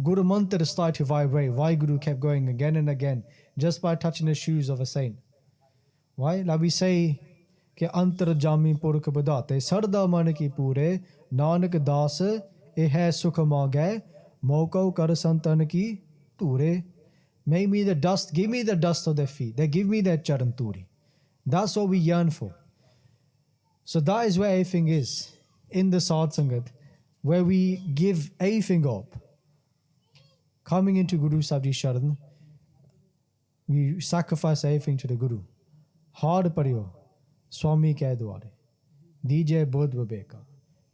Guru Mantra started to vibrate. WhyGuru kept going again and again just by touching the shoes of a saint. Why? Like we say, ke antar jami purkh badate sarda man ki pure nanak das eh hai sukh maage moko kar santan ki ture. Make me the dust, give me the dust of their feet. They give me their charan turi. That's what we yearn for. So that is where everything is, in the Sadh Sangat, where we give everything up. Coming into Guru Sahib Ji Sharan, we sacrifice everything to the Guru. Hard pariyo, Swami ke dware, Dije bodh vibeka.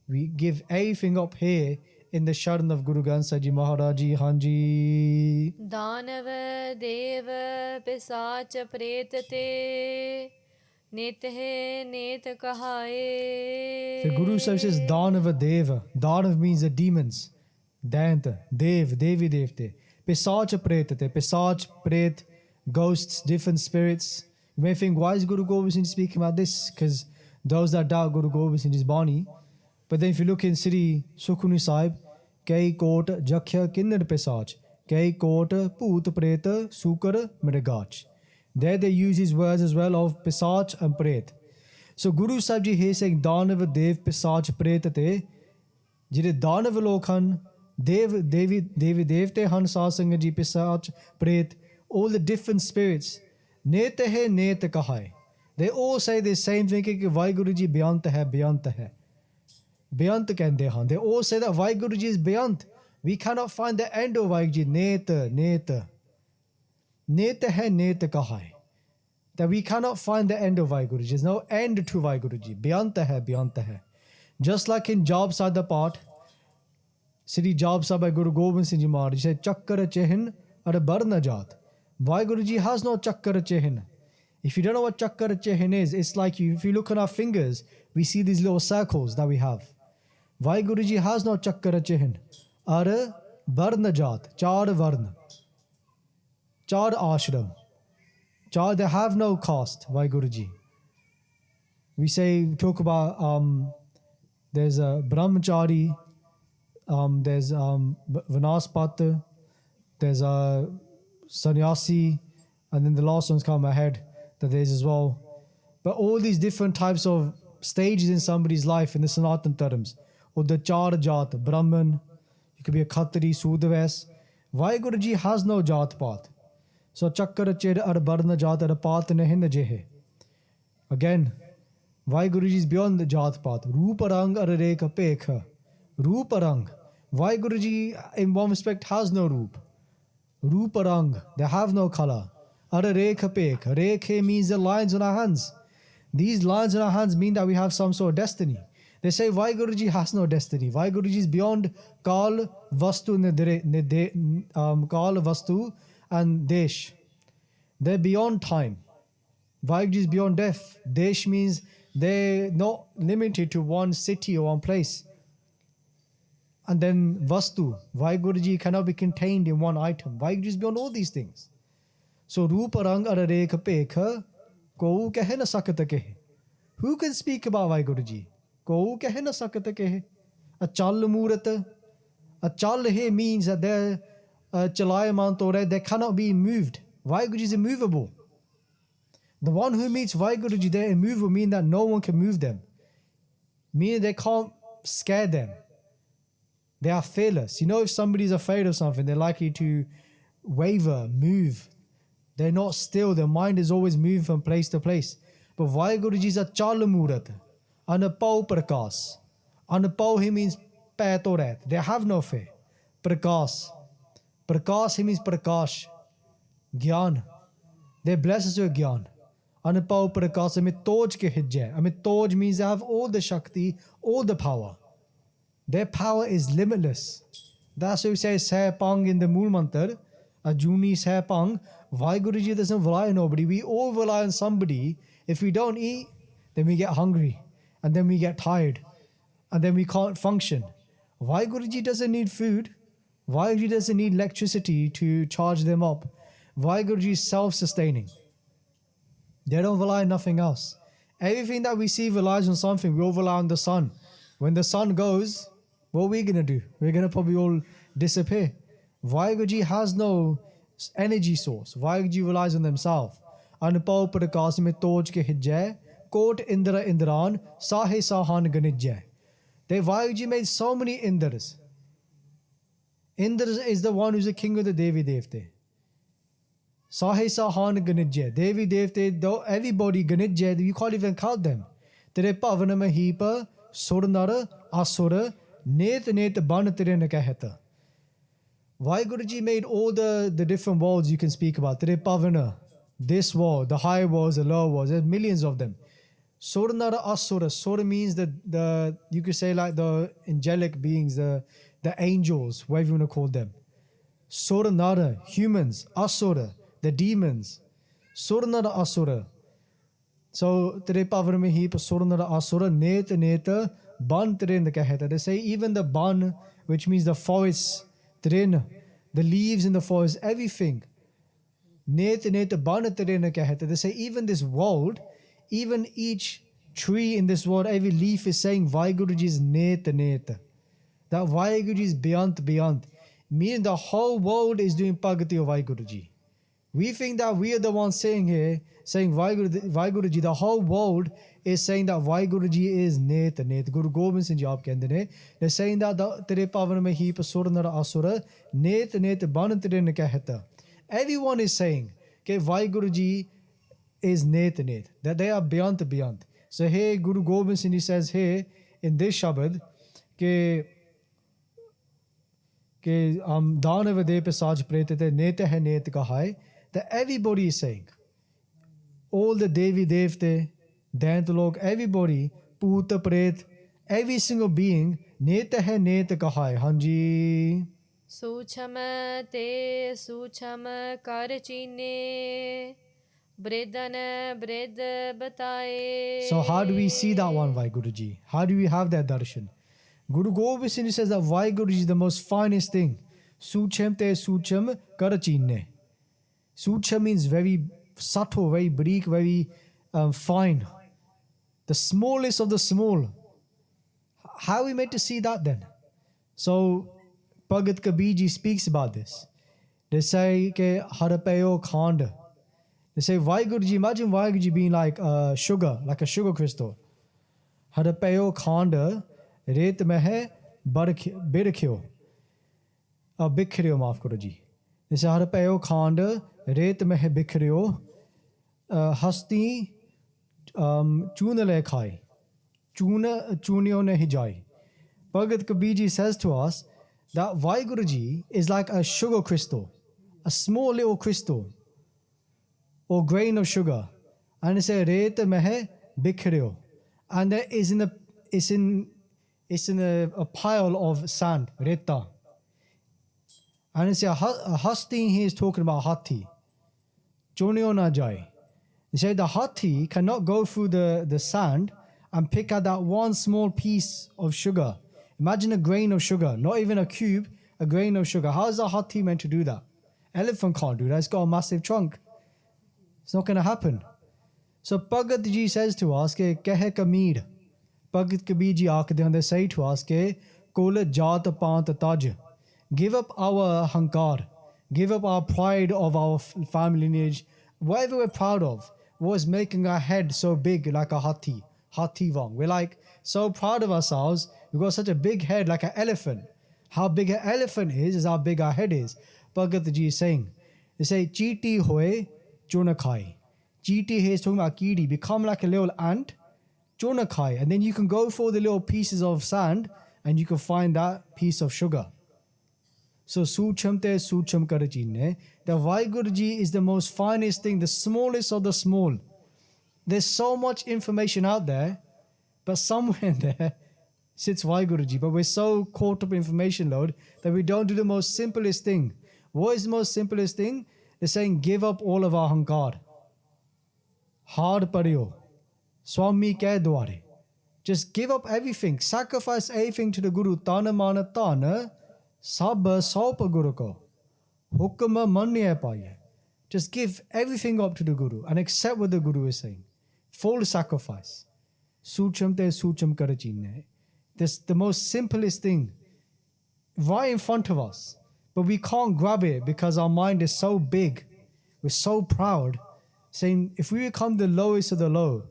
We give everything up here in the Sharan of Guru Granth Sahib Ji Maharaj Ji. Hanji. Danav dev pisach pret te nit hai nit kahaye. The Guru Sahib says Danav Deva. Danav means the demons. Dant, Dev, Devi Devte, Pisach Pretate, Pisach, Pret, ghosts, different spirits. You may think, why is Guru Gobind Singh speaking about this? Because those that doubt Guru Gobind Singh is Bani. But then if you look in Sri Sukhmani Sahib, Kei Kot Jakhya Kinnad Pisach, Kei Kot Put Preta Sukar Mrigach. There they use these words as well of Pisach and Pret. So Guru Sahib Ji here saying Danav Dev Pisach Pretate, Jire Danav Lokhan, Devi Devte Han Satsanga Ji Pisach Pret, all the different spirits. Net hai net kahai. They all say the same thing कि WhyGuru Ji Beyant hai, Beyant hai. Beyant kehte han. They all say that WhyGuru Ji is Beyant. We cannot find the end of WhyGuru Ji. Net hai net kahai. That we cannot find the end of WhyGuru Ji. There's no end to WhyGuru Ji. Beyant hai, Beyant hai. Just like in Job Sada Part, Sri Job Sahib by Guru Gobind Singh Ji Maharaj said, Chakkar Chehin ar bar najat. WhyGuru Ji has no Chakkar Chehin. If you don't know what Chakkar Chehin is, it's like if you look at our fingers, we see these little circles that we have. WhyGuru Ji has no Chakkar Chehin. Ar bar najat. Char varna. Char ashram. Char, they have no caste, WhyGuru Ji. We talk about, there's a brahmachari, there's Vanaspat, there's a sannyasi, and then the last one's come ahead that there's as well. But all these different types of stages in somebody's life in the Sanatan terms, or the Char Jat, Brahman, you could be a Khatri, Sudves. WhyGuru Ji has no Jat Path. So Chakkar Ched ar Barna Jat ar Path Nehin Jehe. Again, WhyGuru Ji is beyond the Jat Path. Rupa Rang ar Rekha Pekha. Roop Arang. WhyGuru Ji, in one respect, has no roop. Roop Arang, they have no color. Ara Rekha Pek. Rekhe means the lines on our hands. These lines on our hands mean that we have some sort of destiny. They say WhyGuru Ji has no destiny. WhyGuru Ji is beyond Kal, Vastu, Kal, Vastu and Desh. They're beyond time. WhyGuru Ji is beyond death. Desh means they're not limited to one city or one place. And then Vastu, WhyGuru Ji cannot be contained in one item. WhyGuru Ji is beyond all these things. So Rupa Rang Arareka Pekha Kou Kehe na Sakata Kehe. Who can speak about WhyGuru Ji? Kou Kehe na Sakata Kehe. A Chal Murata. A Chal he means that they're Chalayaman Tore, they cannot be moved. WhyGuru Ji is immovable. The one who meets WhyGuru Ji, they're immovable, meaning that no one can move them. Meaning they can't scare them. They are fearless. You know, if somebody's afraid of something, they're likely to waver, move. They're not still. Their mind is always moving from place to place. But WhyGuru Ji is a Chalamurat, Anapau Prakas. Anapau, he means Patorat. They have no fear. Prakas. Prakas, he means Prakash. Gyan. They're blessed with Gyan. Anapau Prakas, Amit Toj ke hijjai. Amit Toj means they have all the Shakti, all the power. Their power is limitless. That's why we say Saipang in the Mool Mantar, a Juni Saipang. WhyGuru Ji doesn't rely on nobody. We all rely on somebody. If we don't eat, then we get hungry. And then we get tired. And then we can't function. WhyGuru Ji doesn't need food. WhyGuru Ji doesn't need electricity to charge them up. WhyGuru Ji is self-sustaining. They don't rely on nothing else. Everything that we see relies on something. We all rely on the sun. When the sun goes, what are we going to do? We're going to probably all disappear. WhyGuru Ji has no energy source. WhyGuru Ji relies on themselves. Anupau Prakash mein toj ke hijjai, Kot Indra Indran, Sahe Sahan Ganijjai. WhyGuru Ji made so many Indras. Indra is the one who's the king of the Devi Devte. Sahe Sahan Ganijjai. Devi Devte, though everybody Ganijjai, you can't even count them. Tere Pavana Mahipa, Surnara, Asura, Net Ban Tere Nakaheta. WhyGuru Ji made all the different worlds you can speak about. Tere Pavana, this world, the high worlds, the low worlds, there's millions of them. Surnara Asura. Sura means the you could say like the angelic beings, the angels, whatever you want to call them. Surnara, humans, Asura, the demons. Surnara Asura. So Tere Pavana Mehi Surnara Asura, Neta, Ban Tren Kaheta. They say even the Ban, which means the forest, Tren, the leaves in the forest, everything. Neta Ban Tren Kaheta. They say even this world, even each tree in this world, every leaf is saying WhyGuru Ji is Neta. That WhyGuru Ji is beyond. Meaning the whole world is doing Pagati of WhyGuru Ji. We think that we are the ones saying here, saying WhyGuru Ji. The whole world is saying that WhyGuru Ji is Neta. Guru Gobind Singh Ji aap kehndे ne. They're saying that Tere Pavan mein hi pasur nara asura Neta ban tere ne kaheta. Everyone is saying that WhyGuru Ji is Neta. That they are beyond. So here Guru Gobind Singh Ji says here in this Shabad ke Dana Vade pe Saj Prete te Neta hai Net kahai. That everybody is saying, all the Devi Devte, Dantalok, everybody, Puta Pret, every single being, Neta hai Neta kahai. Hanji. Sucham te sucham kar chine, Bridana brid bataye. So how do we see that one, WhyGuru Ji? How do we have that darshan? Guru Gobind Singh says that WhyGuru Ji is the most finest thing. Sucham te sucham kar chine. Sucha means very subtle, very barik, very fine. The smallest of the small. How are we meant to see that then? So, Bhagat Kabir Ji speaks about this. They say, Harapayo Khand. They say, WhyGuru Ji, imagine WhyGuru Ji being like sugar, like a sugar crystal. Harapayo Khand, Ret Mehe Birkhyo. Bikhryo, maaf karo ji. They say, Harapayo Khand, Ret Mehe Bikhryo, Hasti Chunale Khai. Chunio ne hijai. Bhagat Kabir Ji says to us that Vahiguru Ji is like a sugar crystal, a small little crystal or grain of sugar. And it says, Reet mehe bikhreo. And there is in a pile of sand, reta. And it says, Hasti, he is talking about Hathi. Choneo na jai. He said the Hathi cannot go through the sand and pick out that one small piece of sugar. Imagine a grain of sugar, not even a cube, a grain of sugar. How is a Hathi meant to do that? Elephant can't do that. It's got a massive trunk. It's not going to happen. So Bhagat Ji says to us, ke kehe Kamir. Bhagat Kabir Ji aakde hunde say to us, ke kul jaat pant taj. Give up our hankar. Give up our pride of our family lineage. Whatever we're proud of, was making our head so big like a Hathi. Hathi Vang. We're like so proud of ourselves. We've got such a big head like an elephant. How big an elephant is how big our head is. Bhagat Ji is saying, they say, Cheeti hoye chona khai. Cheeti here is talking about kiri. Become like a little ant, chona khai. And then you can go for the little pieces of sand and you can find that piece of sugar. So Sucham te Sucham karachine. The Vahiguru Ji is the most finest thing, the smallest of the small. There's so much information out there, but somewhere in there sits Vahiguru Ji. But we're so caught up in information load that we don't do the most simplest thing. What is the most simplest thing? They're saying, give up all of our hankar. Hard pariyo. Swami ke dware. Just give up everything. Sacrifice everything to the Guru. Tana mana tana. Sab saupa Guru ko. Hukma manya paye. Just give everything up to the Guru and accept what the Guru is saying. Full sacrifice. Sucham te sucham karachine. This the most simplest thing right in front of us. But we can't grab it because our mind is so big. We're so proud. Saying, if we become the lowest of the low,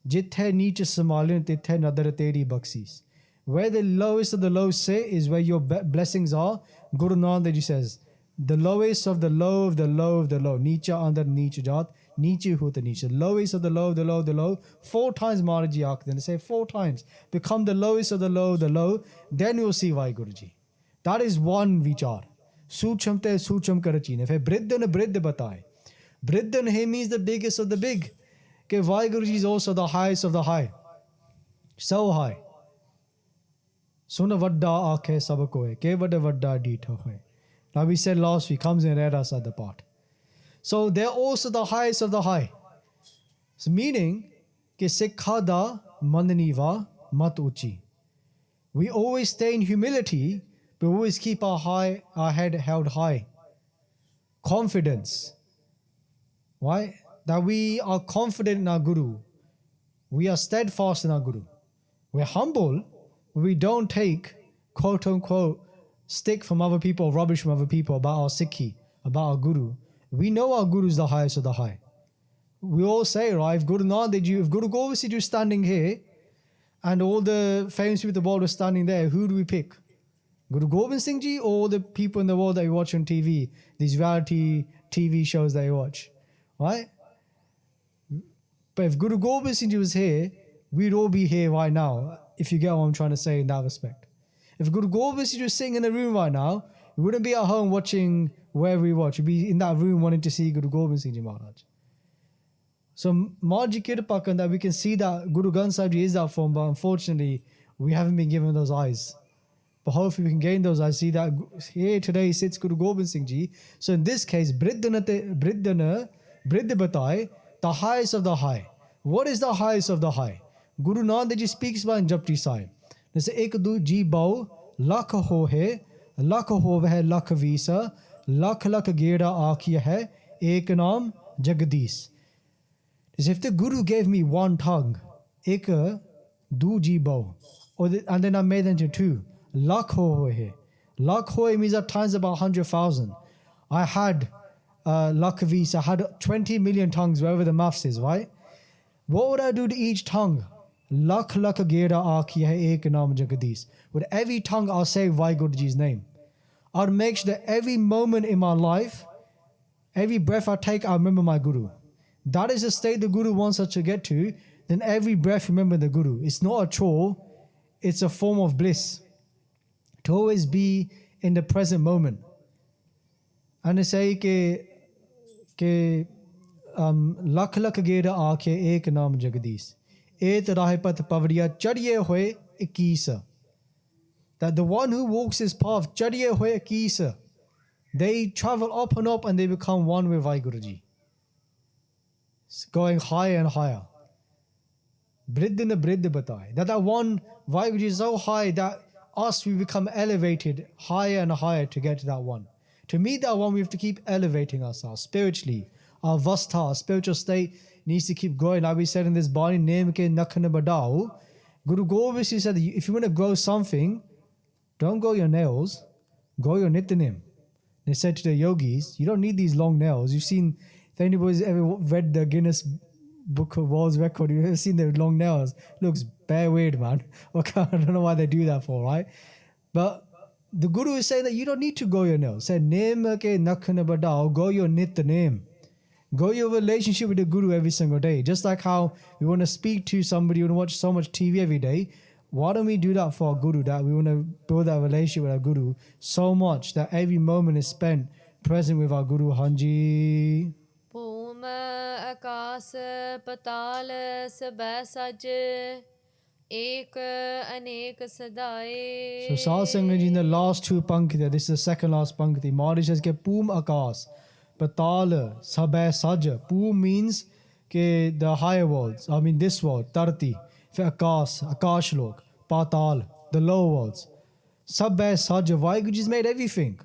jithe niche samalin tithe nadar teri baksis. Where the lowest of the low sit is where your blessings are. Guru Nanak Ji says, the lowest of the low of the low of the low. Nicha andar niche jat, niche huta niche. Lowest of the low of the low of the low. 4 times Maharaji Akhdan. They say 4 times. Become the lowest of the low of the low. Then you'll see Vahiguru Ji. That is one vichar. Sucham te sucham karachine. If Briddan Bridda bataye. Briddan he means the biggest of the big. Okay, Vahiguru Ji is also the highest of the high. So high. Suna vadda aakhe sab koe. Ke vada vadda deetha hoye. Now we said last week, comes in read us at the part. So they're also the highest of the high. So meaning, ke sikha da mandani va mat uchi. We always stay in humility, but we always keep our head held high. Confidence. Why? That we are confident in our Guru. We are steadfast in our Guru. We're humble, but we don't take, quote unquote, stick from other people, rubbish from other people about our Sikhi, about our Guru. We know our Guru is the highest of the high. We all say, right, if Guru Nanak Ji, if Guru Gobind Singh Ji was standing here and all the famous people in the world were standing there, who do we pick? Guru Gobind Singh Ji or the people in the world that you watch on TV, these reality TV shows that you watch, right? But if Guru Gobind Singh Ji was here, we'd all be here right now, if you get what I'm trying to say in that respect. If Guru Gobind Singh Ji was sitting in the room right now, we wouldn't be at home watching wherever we watch. We'd be in that room wanting to see Guru Gobind Singh Ji Maharaj. So Maharaji Kirpakan, that we can see that Guru Granth Sahib Ji is that form, but unfortunately, we haven't been given those eyes. But hopefully we can gain those eyes. See that here today sits Guru Gobind Singh Ji. So in this case, Briddha Batai, the highest of the high. What is the highest of the high? Guru Nanak Ji speaks about in Japji Sahib. They say, Ek du ji bao, lakh ho hai, lakh ho hai lakh visa, lakh lakh geda aakhiya hai, ek naam Jagdish. As if the Guru gave me one tongue, ek du ji bao, and then I made them into 2. Lakh ho hai. Lakh ho means at times about 100,000. I had lakh visa, I had 20 million tongues, wherever the maths is, right? What would I do to each tongue? Lakh lakh geda aakhi hai ek naam Jagdish. With every tongue I'll say Vahiguru Ji's name. I'll make sure that every moment in my life, every breath I take, I remember my Guru. That is the state the Guru wants us to get to. Then every breath remember the Guru. It's not a chore, it's a form of bliss. to always be in the present moment. And they say ke lakh lakh gera aakhe ek naam jagdish, et rahe path pavdiya chadiye hoye 21. That the one who walks his path, chadiye hoye 21, they travel up and they become one with Vahiguru Ji. It's going higher and higher. Bridh ne bridh bataye. That one Vahiguru Ji is so high that us, we become elevated higher and higher to get to that one. To meet that one, we have to keep elevating ourselves spiritually. Our vastha, our spiritual state needs to keep growing. Like we said in this Bani, name ke nakhne badao. Guru Gobind Singh said, if you want to grow something, don't grow your nails, grow your Nitnem. They said to the yogis, you don't need these long nails. You've seen, if anybody's ever read the Guinness Book of World Record, you've ever seen the long nails. Looks bare weird, man. Okay, I don't know why they do that for, right? But the Guru is saying that you don't need to grow your nails. Say, name ke nakhne badao, grow your Nitnem. Grow your relationship with the Guru every single day. Just like how we want to speak to somebody, we want to watch so much TV every day. Why don't we do that for our Guru? That we want to build that relationship with our Guru so much that every moment is spent present with our Guru. Hanji. Bhum akas patal sabah saj ek anek sadaye. So Satsang in the last two pankti, this is the second last pankti. Maharaj says, Poom akas, patal, sabah saj. Poom means the higher worlds. I mean this world, tarti. Akas, Akash log, Patal, the lower worlds. Sabah Saj, Vahiguru Ji's made everything.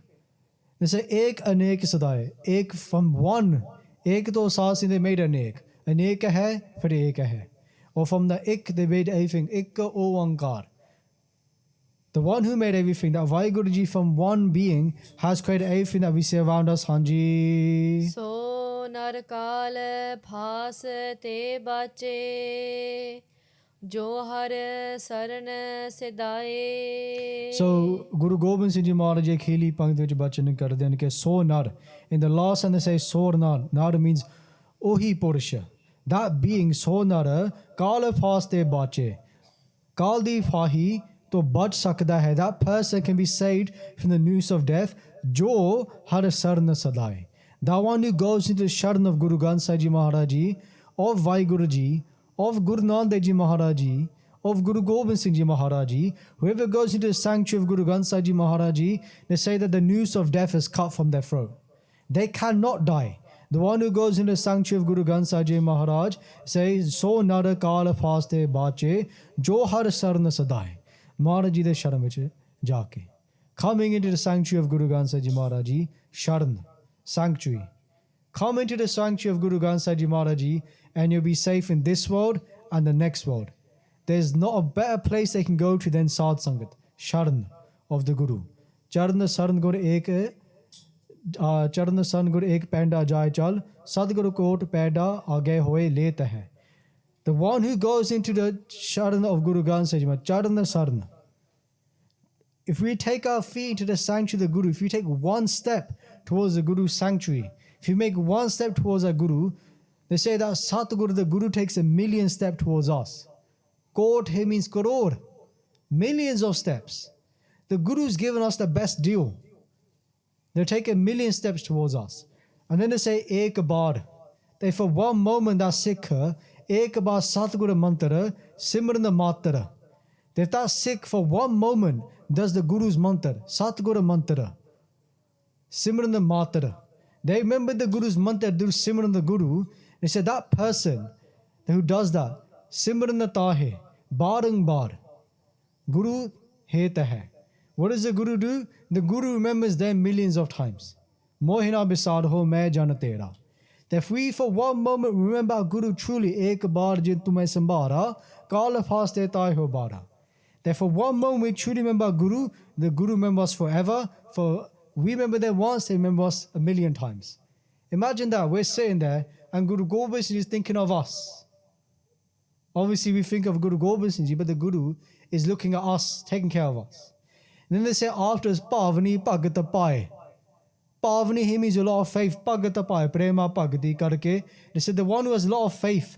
They say, Ek anek sadai, Ek from one, Ek to sasin they made anek. Anek hai, phir ek hai. Or from the Ik they made everything, Ik o ankar. The one who made everything, that Vahiguru Ji from one being has created everything that we see around us, Hanji. So narkal phas te bache. Jo har saran sidaye. So Guru Gobind Singh Ji Maharaj ek heli pankti vich bachan karde hain ke so nar. In the last and they say so nar. Nar means ohi purusha. That being so nar kal faste bache. Kal di fahi to bach sakda hai. That person can be saved from the noose of death. Jo har saran sadai. That one who goes into the sharan of Guru Granth Sahib Ji Maharaj Ji, of Vahiguru Ji, of Guru Nanak Ji Maharaj Ji, of Guru Gobind Singh Ji Maharaj Ji, whoever goes into the sanctuary of Guru Granth Sahib Ji Maharaj Ji, they say that the noose of death is cut from their throat. They cannot die. The one who goes into the sanctuary of Guru Granth Sahib Ji Maharaj says, So nara kala faste bache, jo har sarna sadai. Maharaj Ji de sharan vich jaake. Coming into the sanctuary of Guru Granth Sahib Ji Maharaj Ji, sharan, sanctuary. Come into the sanctuary of Guru Granth Sahib Ji Maharaj Ji, and you'll be safe in this world and the next world. There's not a better place they can go to than Sadh Sangat, Sharan of the Guru. Charan Saran Gur Ek Panda Jai Chal, Sadguru Kot Peda Age Hoye Leta Hai. The one who goes into the Sharan of Guru Granth Sahib Ji Maharaj, Charan Saran. If we take our feet into the sanctuary of the Guru, if you take one step towards the Guru's sanctuary, if you make one step towards our Guru, they say that Satguru, the Guru, takes 1,000,000 steps towards us. Kot he means crore. Millions of steps. The Guru's given us the best deal. They take 1,000,000 steps towards us. And then they say, Ek bar. They for one moment that Sikh, Ek bar Satguru mantra, Simran matra. If that Sikh for one moment does the Guru's mantra, Satguru mantra, Simran matra. They remember the Guru's mantra, do Simran the Guru. They said that person who does that, Simran tahe, barang bar, Guru heta hai. What does the Guru do? The Guru remembers them millions of times. Mohina bisad ho main jana tera. If we for one moment remember our Guru truly, ek bar jin tumhe sambara, kala faste tai ho bara. That for one moment we truly remember our Guru, the Guru remembers us forever. For we remember them once, they remember us 1,000,000 times. Imagine that, we're sitting there and Guru Gobind Singh is thinking of us. Obviously we think of Guru Gobind Singh Ji, but the Guru is looking at us, taking care of us. And then they say afterwards, Pavani Bhagata Pai. Pavani, he means a lot of faith. Bhagata Pai, Prema Bhagati Karke. They said the one who has a lot of faith.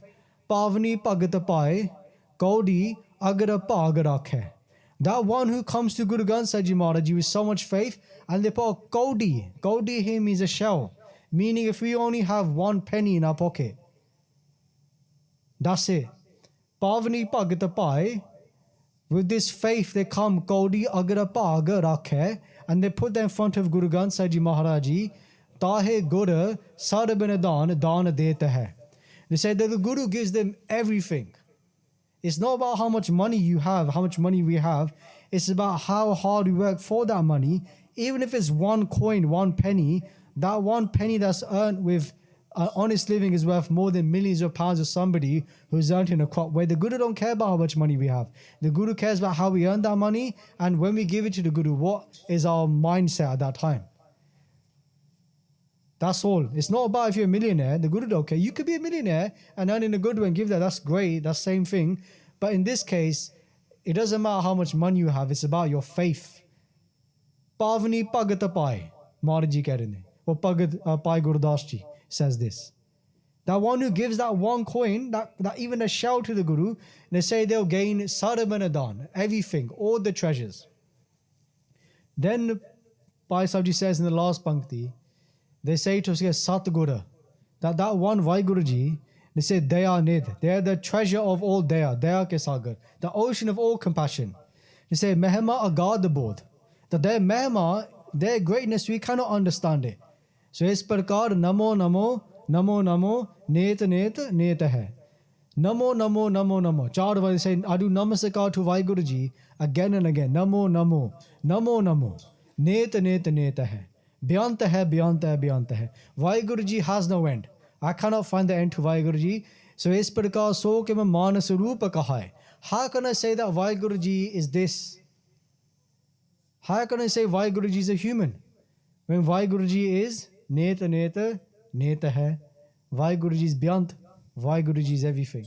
Pavani Bhagata Pai, Kaudi Agara Pag Rakhe. That one who comes to Guru Granth Sahib Ji Maharaj Ji with so much faith, and they put a kaudi. Kaudi here means a shell, meaning if we only have 1 penny in our pocket, that's it. Pavani Bhagat Pai, with this faith they come kaudi agar bhag rakhe, and they put them in front of Guru Granth Sahib Ji Maharaj Ji. Tahe Gur Sarabin Dan Dan Deta hai. They say that the Guru gives them everything. It's not about how much money you have, how much money we have. It's about how hard we work for that money. Even if it's 1 coin, 1 penny, that 1 penny that's earned with honest living is worth more than millions of pounds of somebody who's earned in a crop. Where the Guru don't care about how much money we have. The Guru cares about how we earn that money, and when we give it to the Guru, what is our mindset at that time. That's all. It's not about if you're a millionaire. The Guru don't care. You could be a millionaire and earn in a good way and give that. That's great. That's the same thing. But in this case, it doesn't matter how much money you have. It's about your faith. Pavani Bhagat Pai, Maharaj Ji keh rahe ne. Or Bhagat Pai Gurdas Ji says this. That one who gives that 1 coin, that even a shell to the Guru, they say they'll gain Sarabanadan, everything, all the treasures. Then Pai Sahib Ji says in the last pankti, they say to us, Satguru, that one WhyGuru Ji, they say Daya Nid, they are the treasure of all Daya, Daya ke Sagar, the ocean of all compassion. They say Mehma Agad Bodh, that their Mehma, their greatness, we cannot understand it. So is prakar Namo Namo, Namo Namo, Net Net, Net hai. Namo Namo, Namo Namo. 4 words say, I do Namaskar to WhyGuru Ji again and again. Namo Namo, Namo Namo, Net Net, Net hai. Beyond hai, beyond hai, beyond hai. WhyGuru Ji has no end. I cannot find the end to WhyGuru Ji. So is prakar so ke main manas roop kahai. How can I say that WhyGuru Ji is this? How can I say WhyGuru Ji is a human? When WhyGuru Ji is Neta Neta, Neta hai. WhyGuru Ji is beyond. WhyGuru Ji is everything.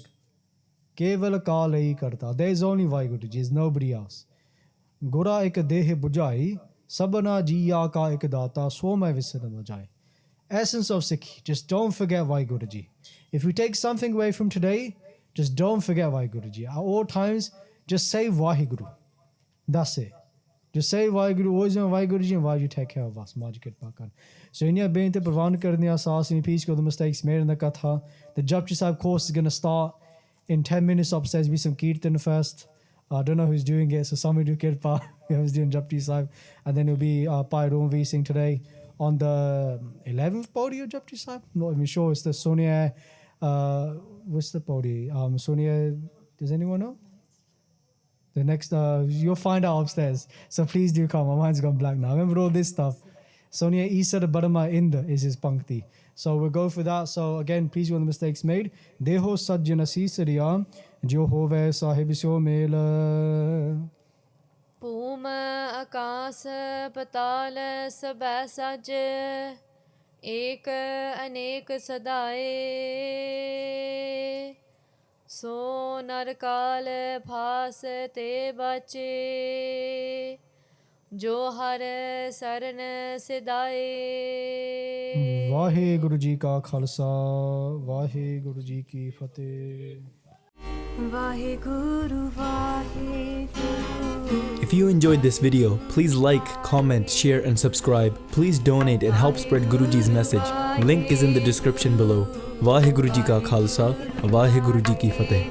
Keval kaal hi karta. There is only WhyGuru Ji, there is nobody else. Gura ek deh bujai. Sabana jiya ka ek data so mai visana jai. Essence of Sikhi, just don't forget WhyGuru Ji. If we take something away from today, just don't forget WhyGuru Ji. At all times, just say Vahiguru. That's it. Just say WhyGuru, always know WhyGuru Ji, and why you take care of us. So in your bente pravan karne asas, in peace, go the mistakes made in the Katha. The Japji Sahib course is going to start in 10 minutes upstairs. Be some Kirtan first. I don't know who's doing it, so somebody do Kirpa. Who's doing Japji Sahib. And then it'll be Pai Romvi sing today on the 11th Paudi of Japji Sahib. Not even sure. It's the Sonia. What's the Paudi? Sonia, does anyone know? The next, you'll find out upstairs. So please do come. My mind's gone blank now. I remember all this stuff. Sonia Isa the Barama Inda is his pankti. So we'll go for that. So again, please do the mistakes made. Deho Sajjana Sisariya. Jo hove sahib syo mela. Puma akas patal sabੈ saj. Ek anek sadaye. So narkal phas te bache. Jo har saran sidaye. Vahiguru Ji ka Khalsa, Vahiguru Ji ki Fateh. Vahiguru, Vahiguru. If you enjoyed this video, please like, comment, share and subscribe. Please donate and help spread Guruji's message. Link is in the description below. Vahiguru Ji ka Khalsa, Vahiguru Ji ki Fateh.